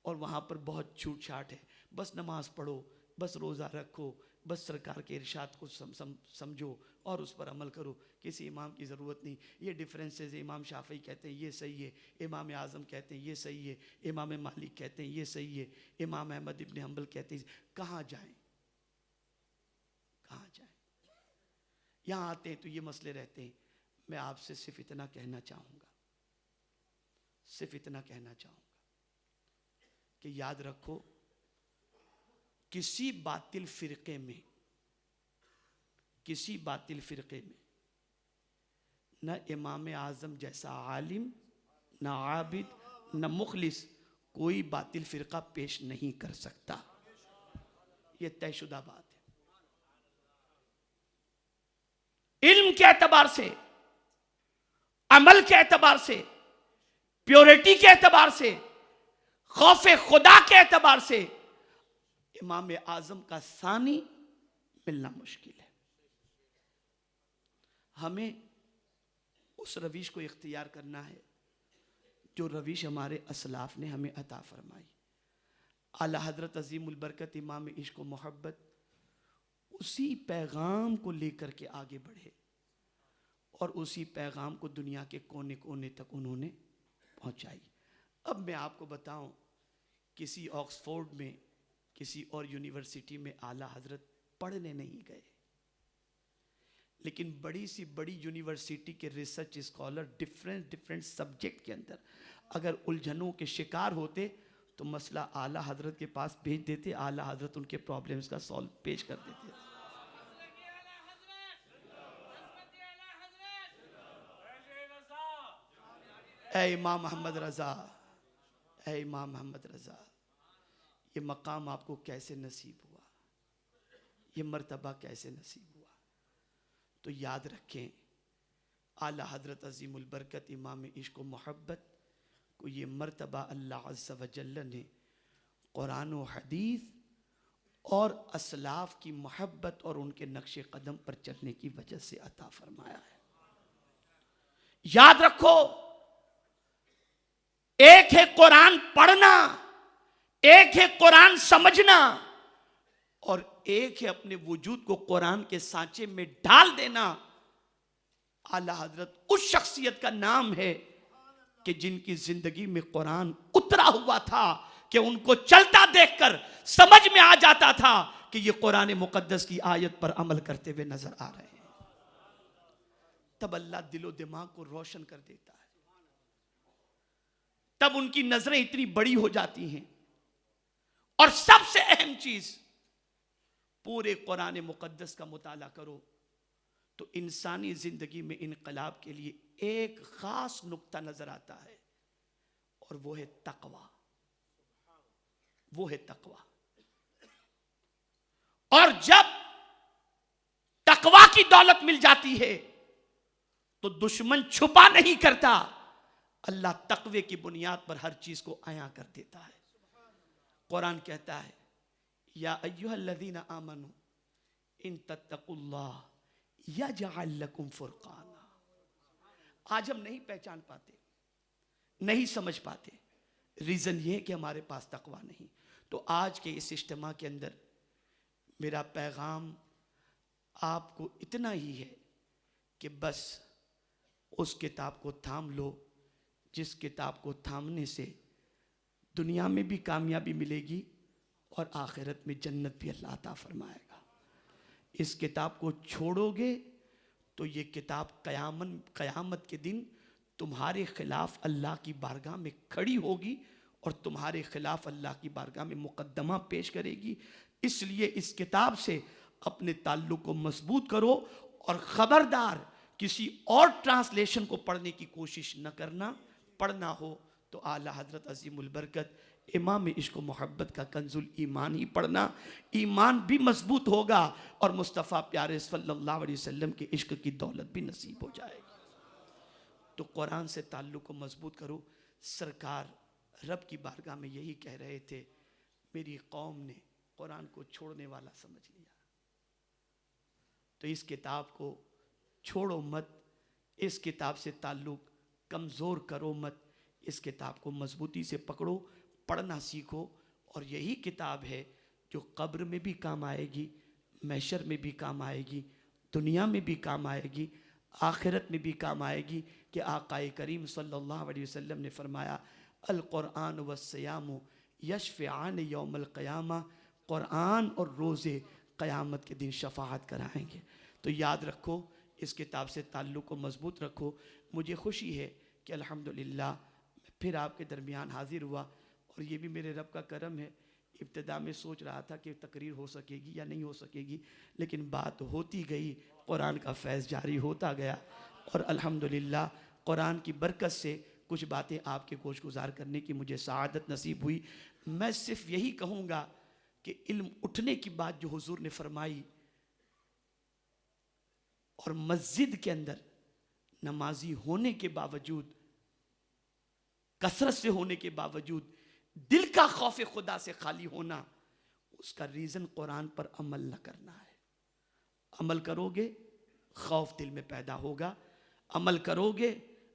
اور وہاں پر بہت چھوٹ چھاٹ ہے، بس نماز پڑھو، بس روزہ رکھو، بس سرکار کے ارشاد کو سمجھو اور اس پر عمل کرو، کسی امام کی ضرورت نہیں۔ یہ ڈیفرنسز، امام شافعی کہتے ہیں یہ صحیح ہے، امام اعظم کہتے ہیں یہ صحیح ہے، امام مالک کہتے ہیں یہ صحیح ہے، امام احمد ابن حنبل کہتے ہیں، کہاں جائیں کہاں جائیں؟ یہاں آتے ہیں تو یہ مسئلے رہتے ہیں۔ میں آپ سے صرف اتنا کہنا چاہوں گا، صرف اتنا کہنا چاہوں گا کہ یاد رکھو، کسی باطل فرقے میں نہ امام اعظم جیسا عالم، نہ عابد، نہ مخلص کوئی باطل فرقہ پیش نہیں کر سکتا، یہ طے شدہ بات ہے۔ علم کے اعتبار سے، عمل کے اعتبار سے، پیورٹی کے اعتبار سے، خوف خدا کے اعتبار سے امام اعظم کا ثانی ملنا مشکل ہے۔ ہمیں اس روش کو اختیار کرنا ہے جو روش ہمارے اسلاف نے ہمیں عطا فرمائی۔ اعلیٰ حضرت عظیم البرکت امام عشق و محبت اسی پیغام کو لے کر کے آگے بڑھے، اور اسی پیغام کو دنیا کے کونے کونے تک انہوں نے پہنچائی۔ اب میں آپ کو بتاؤں، کسی آکسفورڈ میں، کسی اور یونیورسٹی میں اعلیٰ حضرت پڑھنے نہیں گئے، لیکن بڑی سی بڑی یونیورسٹی کے ریسرچ اسکالر ڈیفرنٹ سبجیکٹ کے اندر اگر الجھنوں کے شکار ہوتے تو مسئلہ اعلیٰ حضرت کے پاس بھیج دیتے، اعلیٰ حضرت ان کے پرابلمز کا سالو پیش کر دیتے۔ اے امام محمد رضا، اے امام محمد رضا، یہ مقام آپ کو کیسے نصیب ہوا، یہ مرتبہ کیسے نصیب ہوا؟ تو یاد رکھیں، اعلیٰ حضرت عظیم البرکت امام عشق و محبت کو یہ مرتبہ اللہ عز و جل نے قرآن و حدیث اور اسلاف کی محبت اور ان کے نقش قدم پر چلنے کی وجہ سے عطا فرمایا ہے۔ یاد رکھو، ایک ہے قرآن پڑھنا، ایک ہے قرآن سمجھنا، اور ایک ہے اپنے وجود کو قرآن کے سانچے میں ڈال دینا۔ اعلیٰ حضرت اس شخصیت کا نام ہے کہ جن کی زندگی میں قرآن اترا ہوا تھا کہ ان کو چلتا دیکھ کر سمجھ میں آ جاتا تھا کہ یہ قرآن مقدس کی آیت پر عمل کرتے ہوئے نظر آ رہے ہیں۔ تب اللہ دل و دماغ کو روشن کر دیتا ہے، تب ان کی نظریں اتنی بڑی ہو جاتی ہیں۔ اور سب سے اہم چیز، پورے قرآن مقدس کا مطالعہ کرو تو انسانی زندگی میں انقلاب کے لیے ایک خاص نقطہ نظر آتا ہے، اور وہ ہے تقوی، وہ ہے تقوی۔ اور جب تقوی کی دولت مل جاتی ہے تو دشمن چھپا نہیں کرتا، اللہ تقوی کی بنیاد پر ہر چیز کو عیاں کر دیتا ہے۔ قرآن کہتا ہے، یا ایھا الذین آمنوا ان تتقوا اللہ یجعل لکم فرقانا۔ آج ہم نہیں پہچان پاتے، نہیں سمجھ پاتے، ریزن یہ ہے کہ ہمارے پاس تقوی نہیں۔ تو آج کے اس اجتماع کے اندر میرا پیغام آپ کو اتنا ہی ہے کہ بس اس کتاب کو تھام لو جس کتاب کو تھامنے سے دنیا میں بھی کامیابی ملے گی اور آخرت میں جنت بھی اللہ عطا فرمائے گا۔ اس کتاب کو چھوڑو گے تو یہ کتاب قیامت کے دن تمہارے خلاف اللہ کی بارگاہ میں کھڑی ہوگی اور تمہارے خلاف اللہ کی بارگاہ میں مقدمہ پیش کرے گی۔ اس لیے اس کتاب سے اپنے تعلق کو مضبوط کرو اور خبردار کسی اور ٹرانسلیشن کو پڑھنے کی کوشش نہ کرنا۔ پڑھنا ہو تو اعلیٰ حضرت عظیم البرکت امام عشق و محبت کا کنز الایمان ہی پڑھنا، ایمان بھی مضبوط ہوگا اور مصطفیٰ پیارے صلی اللہ علیہ وسلم کے عشق کی دولت بھی نصیب ہو جائے گی۔ تو قرآن سے تعلق کو مضبوط کرو۔ سرکار رب کی بارگاہ میں یہی کہہ رہے تھے، میری قوم نے قرآن کو چھوڑنے والا سمجھ لیا، تو اس کتاب کو چھوڑو مت، اس کتاب سے تعلق کمزور کرو مت، اس کتاب کو مضبوطی سے پکڑو، پڑھنا سیکھو، اور یہی کتاب ہے جو قبر میں بھی کام آئے گی، محشر میں بھی کام آئے گی، دنیا میں بھی کام آئے گی، آخرت میں بھی کام آئے گی۔ کہ آقا کریم صلی اللہ علیہ وسلم نے فرمایا القرآن والصیام یشفعان یوم القیامہ، قرآن اور روزے قیامت کے دن شفاعت کرائیں گے۔ تو یاد رکھو، اس کتاب سے تعلق کو مضبوط رکھو۔ مجھے خوشی ہے کہ الحمدللہ میں پھر آپ کے درمیان حاضر ہوا، اور یہ بھی میرے رب کا کرم ہے۔ ابتدا میں سوچ رہا تھا کہ تقریر ہو سکے گی یا نہیں ہو سکے گی، لیکن بات ہوتی گئی، قرآن کا فیض جاری ہوتا گیا، اور الحمدللہ قرآن کی برکت سے کچھ باتیں آپ کے گوش گزار کرنے کی مجھے سعادت نصیب ہوئی۔ میں صرف یہی کہوں گا کہ علم اٹھنے کی بات جو حضور نے فرمائی، اور مسجد کے اندر نمازی ہونے کے باوجود، کثرت سے ہونے کے باوجود دل کا خوف خدا سے خالی ہونا، اس کا ریزن قرآن پر عمل نہ کرنا ہے۔ عمل کرو گے خوف دل میں پیدا ہوگا، عمل کرو گے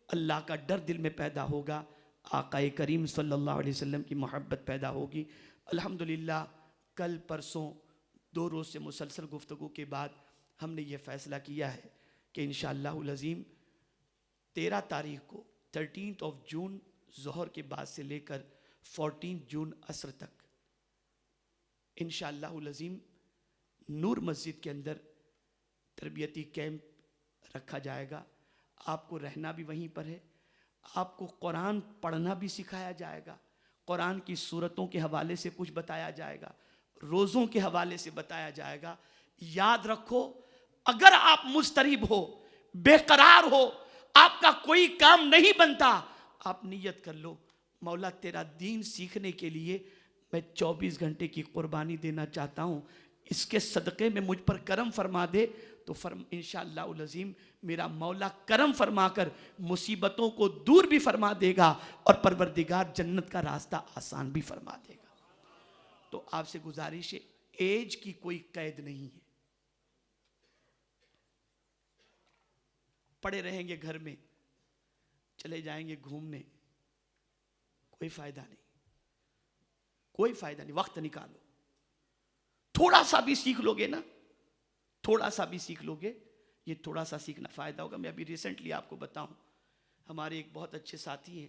اللہ کا ڈر دل میں پیدا ہوگا، آقا کریم صلی اللہ علیہ وسلم کی محبت پیدا ہوگی۔ الحمدللہ کل پرسوں 2 روز سے مسلسل گفتگو کے بعد ہم نے یہ فیصلہ کیا ہے کہ انشاءاللہ العظیم 13 تاریخ کو 13 جون ظہر کے بعد سے لے کر 14 جون عصر تک انشاءاللہ العظیم نور مسجد کے اندر تربیتی کیمپ رکھا جائے گا۔ آپ کو رہنا بھی وہیں پر ہے، آپ کو قرآن پڑھنا بھی سکھایا جائے گا، قرآن کی سورتوں کے حوالے سے کچھ بتایا جائے گا، روزوں کے حوالے سے بتایا جائے گا۔ یاد رکھو، اگر آپ مضطرب ہو، بے قرار ہو، آپ کا کوئی کام نہیں بنتا، آپ نیت کر لو مولا تیرا دین سیکھنے کے لیے میں 24 گھنٹے کی قربانی دینا چاہتا ہوں، اس کے صدقے میں مجھ پر کرم فرما دے، تو انشاءاللہ العظیم میرا مولا کرم فرما کر مصیبتوں کو دور بھی فرما دے گا، اور پروردگار جنت کا راستہ آسان بھی فرما دے گا۔ تو آپ سے گزارش ہے، ایج کی کوئی قید نہیں ہے، پڑے رہیں گے گھر میں، چلے جائیں گے گھومنے، کوئی فائدہ نہیں، کوئی فائدہ نہیں۔ وقت نکالو، تھوڑا سا بھی سیکھ لو گے نا، تھوڑا سا بھی سیکھ لو گے، یہ تھوڑا سا سیکھنا فائدہ ہوگا۔ میں ابھی ریسنٹلی آپ کو بتاؤں، ہمارے ایک بہت اچھے ساتھی ہیں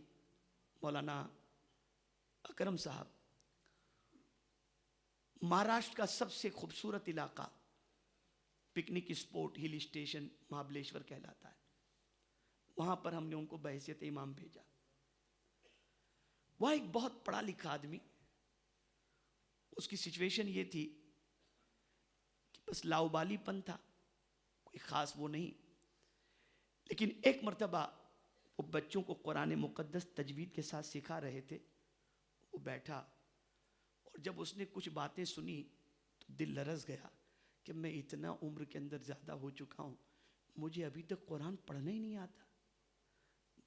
مولانا اکرم صاحب، مہاراشٹر کا سب سے خوبصورت علاقہ picnic spot hill station Mahabaleshwar کہلاتا ہے، وہاں پر ہم نے ان کو بحیثیت امام بھیجا۔ وہ ایک بہت پڑھا لکھا آدمی، اس کی سچویشن یہ تھی کہ بس لاؤبالی پن تھا، کوئی خاص وہ نہیں، لیکن ایک مرتبہ وہ بچوں کو قرآن مقدس تجوید کے ساتھ سکھا رہے تھے، وہ بیٹھا، اور جب اس نے کچھ باتیں سنی تو دل لرز گیا کہ میں اتنا عمر کے اندر زیادہ ہو چکا ہوں، مجھے ابھی تک قرآن پڑھنا ہی نہیں آتا۔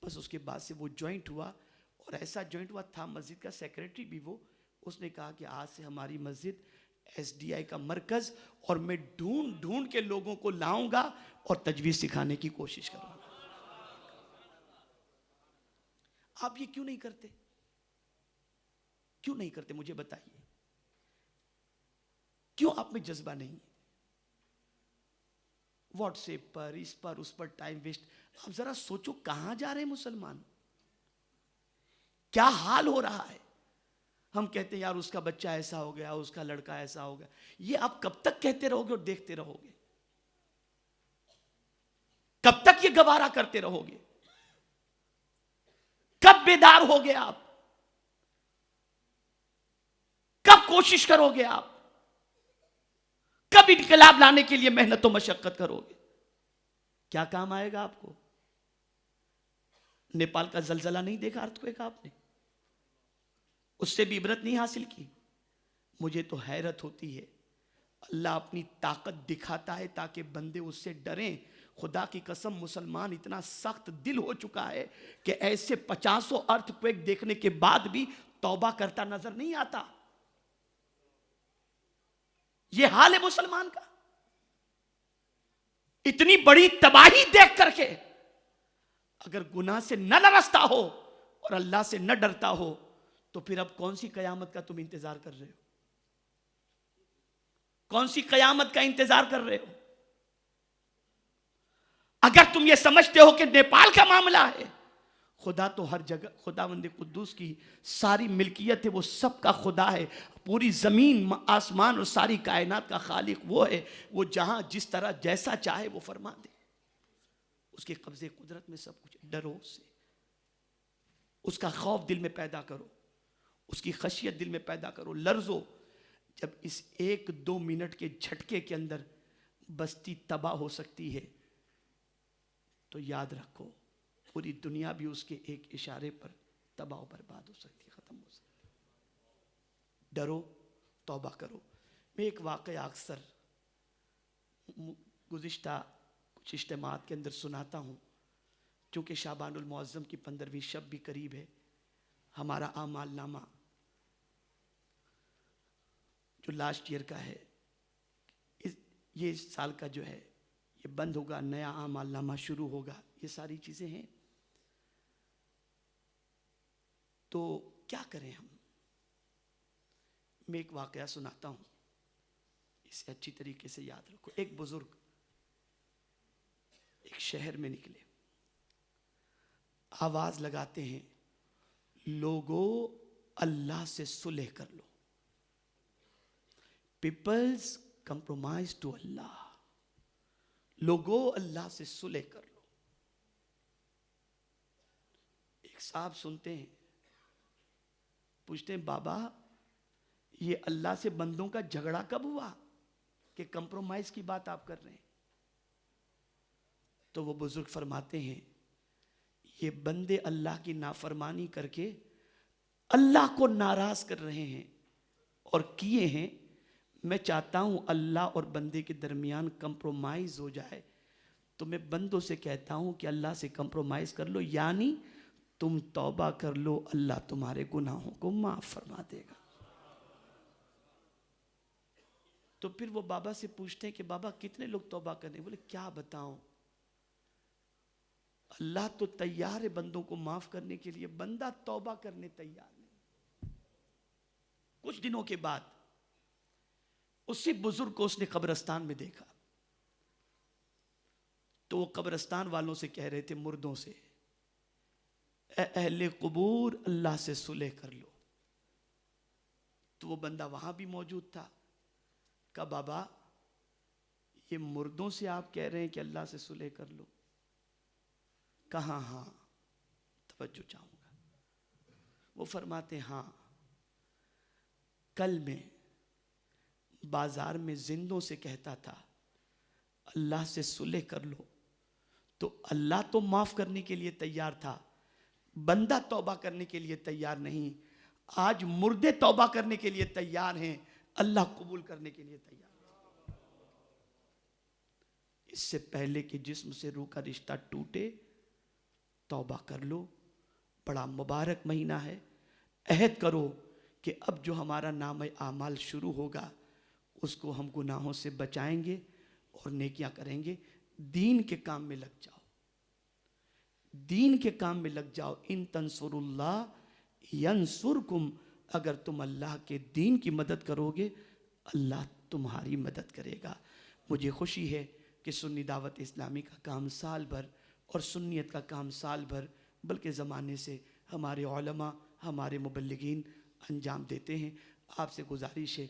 بس اس کے بعد سے وہ جوائنٹ ہوا، اور ایسا جوائنٹ ہوا تھا مسجد کا سیکریٹری بھی وہ، اس نے کہا کہ آج سے ہماری مسجد SDI کا مرکز، اور میں ڈھونڈ ڈھونڈ کے لوگوں کو لاؤں گا اور تجوید سکھانے کی کوشش کروں گا۔ آپ یہ کیوں نہیں کرتے؟ کیوں نہیں کرتے مجھے بتائیے، کیوں آپ میں جذبہ نہیں؟ واٹس ایپ پر اس پر ٹائم ویسٹ. اب ذرا سوچو کہاں جا رہے ہیں مسلمان, کیا حال ہو رہا ہے. ہم کہتے ہیں یار اس کا بچہ ایسا ہو گیا, اس کا لڑکا ایسا ہو گیا. یہ آپ کب تک کہتے رہو گے اور دیکھتے رہو گے؟ کب تک یہ گوارا کرتے رہو گے؟ کب بیدار ہو گے آپ؟ کب کوشش کرو گے آپ؟ کب انقلاب لانے کے لیے محنت و مشقت کرو گے؟ کیا کام آئے گا آپ کو؟ نیپال کا زلزلہ نہیں دیکھا ارتھکویک آپ نے؟ اس سے بھی عبرت نہیں حاصل کی؟ مجھے تو حیرت ہوتی ہے. اللہ اپنی طاقت دکھاتا ہے تاکہ بندے اس سے ڈریں. خدا کی قسم مسلمان اتنا سخت دل ہو چکا ہے کہ ایسے 50 ارتھکویک دیکھنے کے بعد بھی توبہ کرتا نظر نہیں آتا. یہ حال ہے مسلمان کا. اتنی بڑی تباہی دیکھ کر کے اگر گناہ سے نہ لرزتا ہو اور اللہ سے نہ ڈرتا ہو تو پھر اب کون سی قیامت کا تم انتظار کر رہے ہو؟ کون سی قیامت کا انتظار کر رہے ہو؟ اگر تم یہ سمجھتے ہو کہ نیپال کا معاملہ ہے, خدا تو ہر جگہ, خداوند قدوس کی ساری ملکیت ہے, وہ سب کا خدا ہے. پوری زمین آسمان اور ساری کائنات کا خالق وہ ہے. وہ جہاں جس طرح جیسا چاہے وہ فرما دے. اس کے قبضے قدرت میں سب کچھ. ڈرو اس سے, اس کا خوف دل میں پیدا کرو, اس کی خشیت دل میں پیدا کرو. لرزو جب اس 1-2 منٹ کے جھٹکے کے اندر بستی تباہ ہو سکتی ہے تو یاد رکھو پوری دنیا بھی اس کے ایک اشارے پر تباہ و برباد ہو سکتی ہے, ختم ہو سکتی ہے. ڈرو, توبہ کرو. میں ایک واقعہ اکثر گزشتہ کچھ اجتماعات کے اندر سناتا ہوں, چونکہ شعبان المعظم کی 15ویں شب بھی قریب ہے. ہمارا اعمال نامہ جو لاسٹ ایئر کا ہے, یہ سال کا جو ہے یہ بند ہوگا, نیا اعمال نامہ شروع ہوگا. یہ ساری چیزیں ہیں. تو کیا کریں ہم؟ میں ایک واقعہ سناتا ہوں, اسے اچھی طریقے سے یاد رکھو. ایک بزرگ ایک شہر میں نکلے, آواز لگاتے ہیں, لوگو اللہ سے صلح کر لو. پیپلز کمپرومائز ٹو اللہ. لوگو اللہ سے صلح کر لو. ایک صاحب سنتے ہیں, پوچھتے ہیں بابا یہ اللہ سے بندوں کا جھگڑا کب ہوا کہ کمپرومائز کی بات آپ کر رہے ہیں؟ تو وہ بزرگ فرماتے ہیں یہ بندے اللہ کی نافرمانی کر کے اللہ کو ناراض کر رہے ہیں اور کیے ہیں. میں چاہتا ہوں اللہ اور بندے کے درمیان کمپرومائز ہو جائے, تو میں بندوں سے کہتا ہوں کہ اللہ سے کمپرومائز کر لو, یعنی تم توبہ کر لو, اللہ تمہارے گناہوں کو معاف فرما دے گا. تو پھر وہ بابا سے پوچھتے ہیں کہ بابا کتنے لوگ توبہ کریں؟ بولے کیا بتاؤں, اللہ تو تیار ہے بندوں کو معاف کرنے کے لیے, بندہ توبہ کرنے تیار نہیں. کچھ دنوں کے بعد اسی بزرگ کو اس نے قبرستان میں دیکھا, تو وہ قبرستان والوں سے کہہ رہے تھے, مردوں سے, اے اہل قبور اللہ سے صلح کر لو. تو وہ بندہ وہاں بھی موجود تھا. کہا بابا یہ مردوں سے آپ کہہ رہے ہیں کہ اللہ سے صلح کر لو؟ کہا ہاں, توجہ چاہوں گا. وہ فرماتے ہاں, کل میں بازار میں زندوں سے کہتا تھا اللہ سے صلح کر لو, تو اللہ تو معاف کرنے کے لیے تیار تھا, بندہ توبہ کرنے کے لیے تیار نہیں. آج مردے توبہ کرنے کے لیے تیار ہیں, اللہ قبول کرنے کے لیے تیار ہے. اس سے پہلے کہ جسم سے روح کا رشتہ ٹوٹے توبہ کر لو. بڑا مبارک مہینہ ہے. عہد کرو کہ اب جو ہمارا نام اعمال شروع ہوگا اس کو ہم گناہوں سے بچائیں گے اور نیکیاں کریں گے. دین کے کام میں لگ جاؤ, دین کے کام میں لگ جاؤ. ان تنصر اللہ ینصرکم, اگر تم اللہ کے دین کی مدد کرو گے اللہ تمہاری مدد کرے گا. مجھے خوشی ہے کہ سنی دعوت اسلامی کا کام سال بھر اور سنیت کا کام سال بھر بلکہ زمانے سے ہمارے علماء ہمارے مبلغین انجام دیتے ہیں. آپ سے گزارش ہے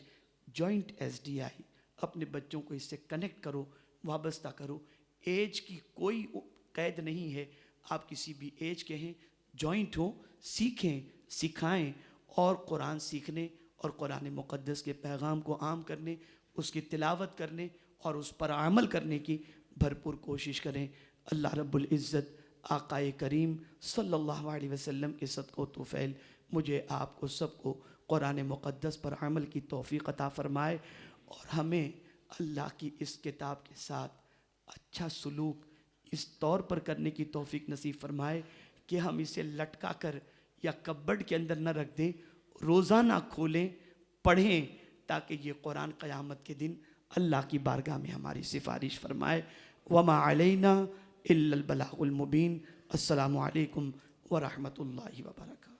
جوائنٹ ایس ڈی آئی اپنے بچوں کو اس سے کنیکٹ کرو، وابستہ کرو. ایج کی کوئی قید نہیں ہے، آپ کسی بھی ایج کے ہیں، جوائنٹ ہوں، سیکھیں، سکھائیں اور قرآن سیکھنے اور قرآن مقدس کے پیغام کو عام کرنے، اس کی تلاوت کرنے اور اس پر عمل کرنے کی بھرپور کوشش کریں. اللہ رب العزت آقائے کریم صلی اللہ علیہ وسلم کے صدقہ و طفیل مجھے آپ کو سب کو قرآن مقدس پر عمل کی توفیق عطا فرمائے اور ہمیں اللہ کی اس کتاب کے ساتھ اچھا سلوک اس طور پر کرنے کی توفیق نصیب فرمائے کہ ہم اسے لٹکا کر یا کبڈ کے اندر نہ رکھ دیں، روزانہ کھولیں، پڑھیں، تاکہ یہ قرآن قیامت کے دن اللہ کی بارگاہ میں ہماری سفارش فرمائے. وما علینا الا البلاغ المبین. السلام علیکم ورحمۃ اللہ وبرکاتہ.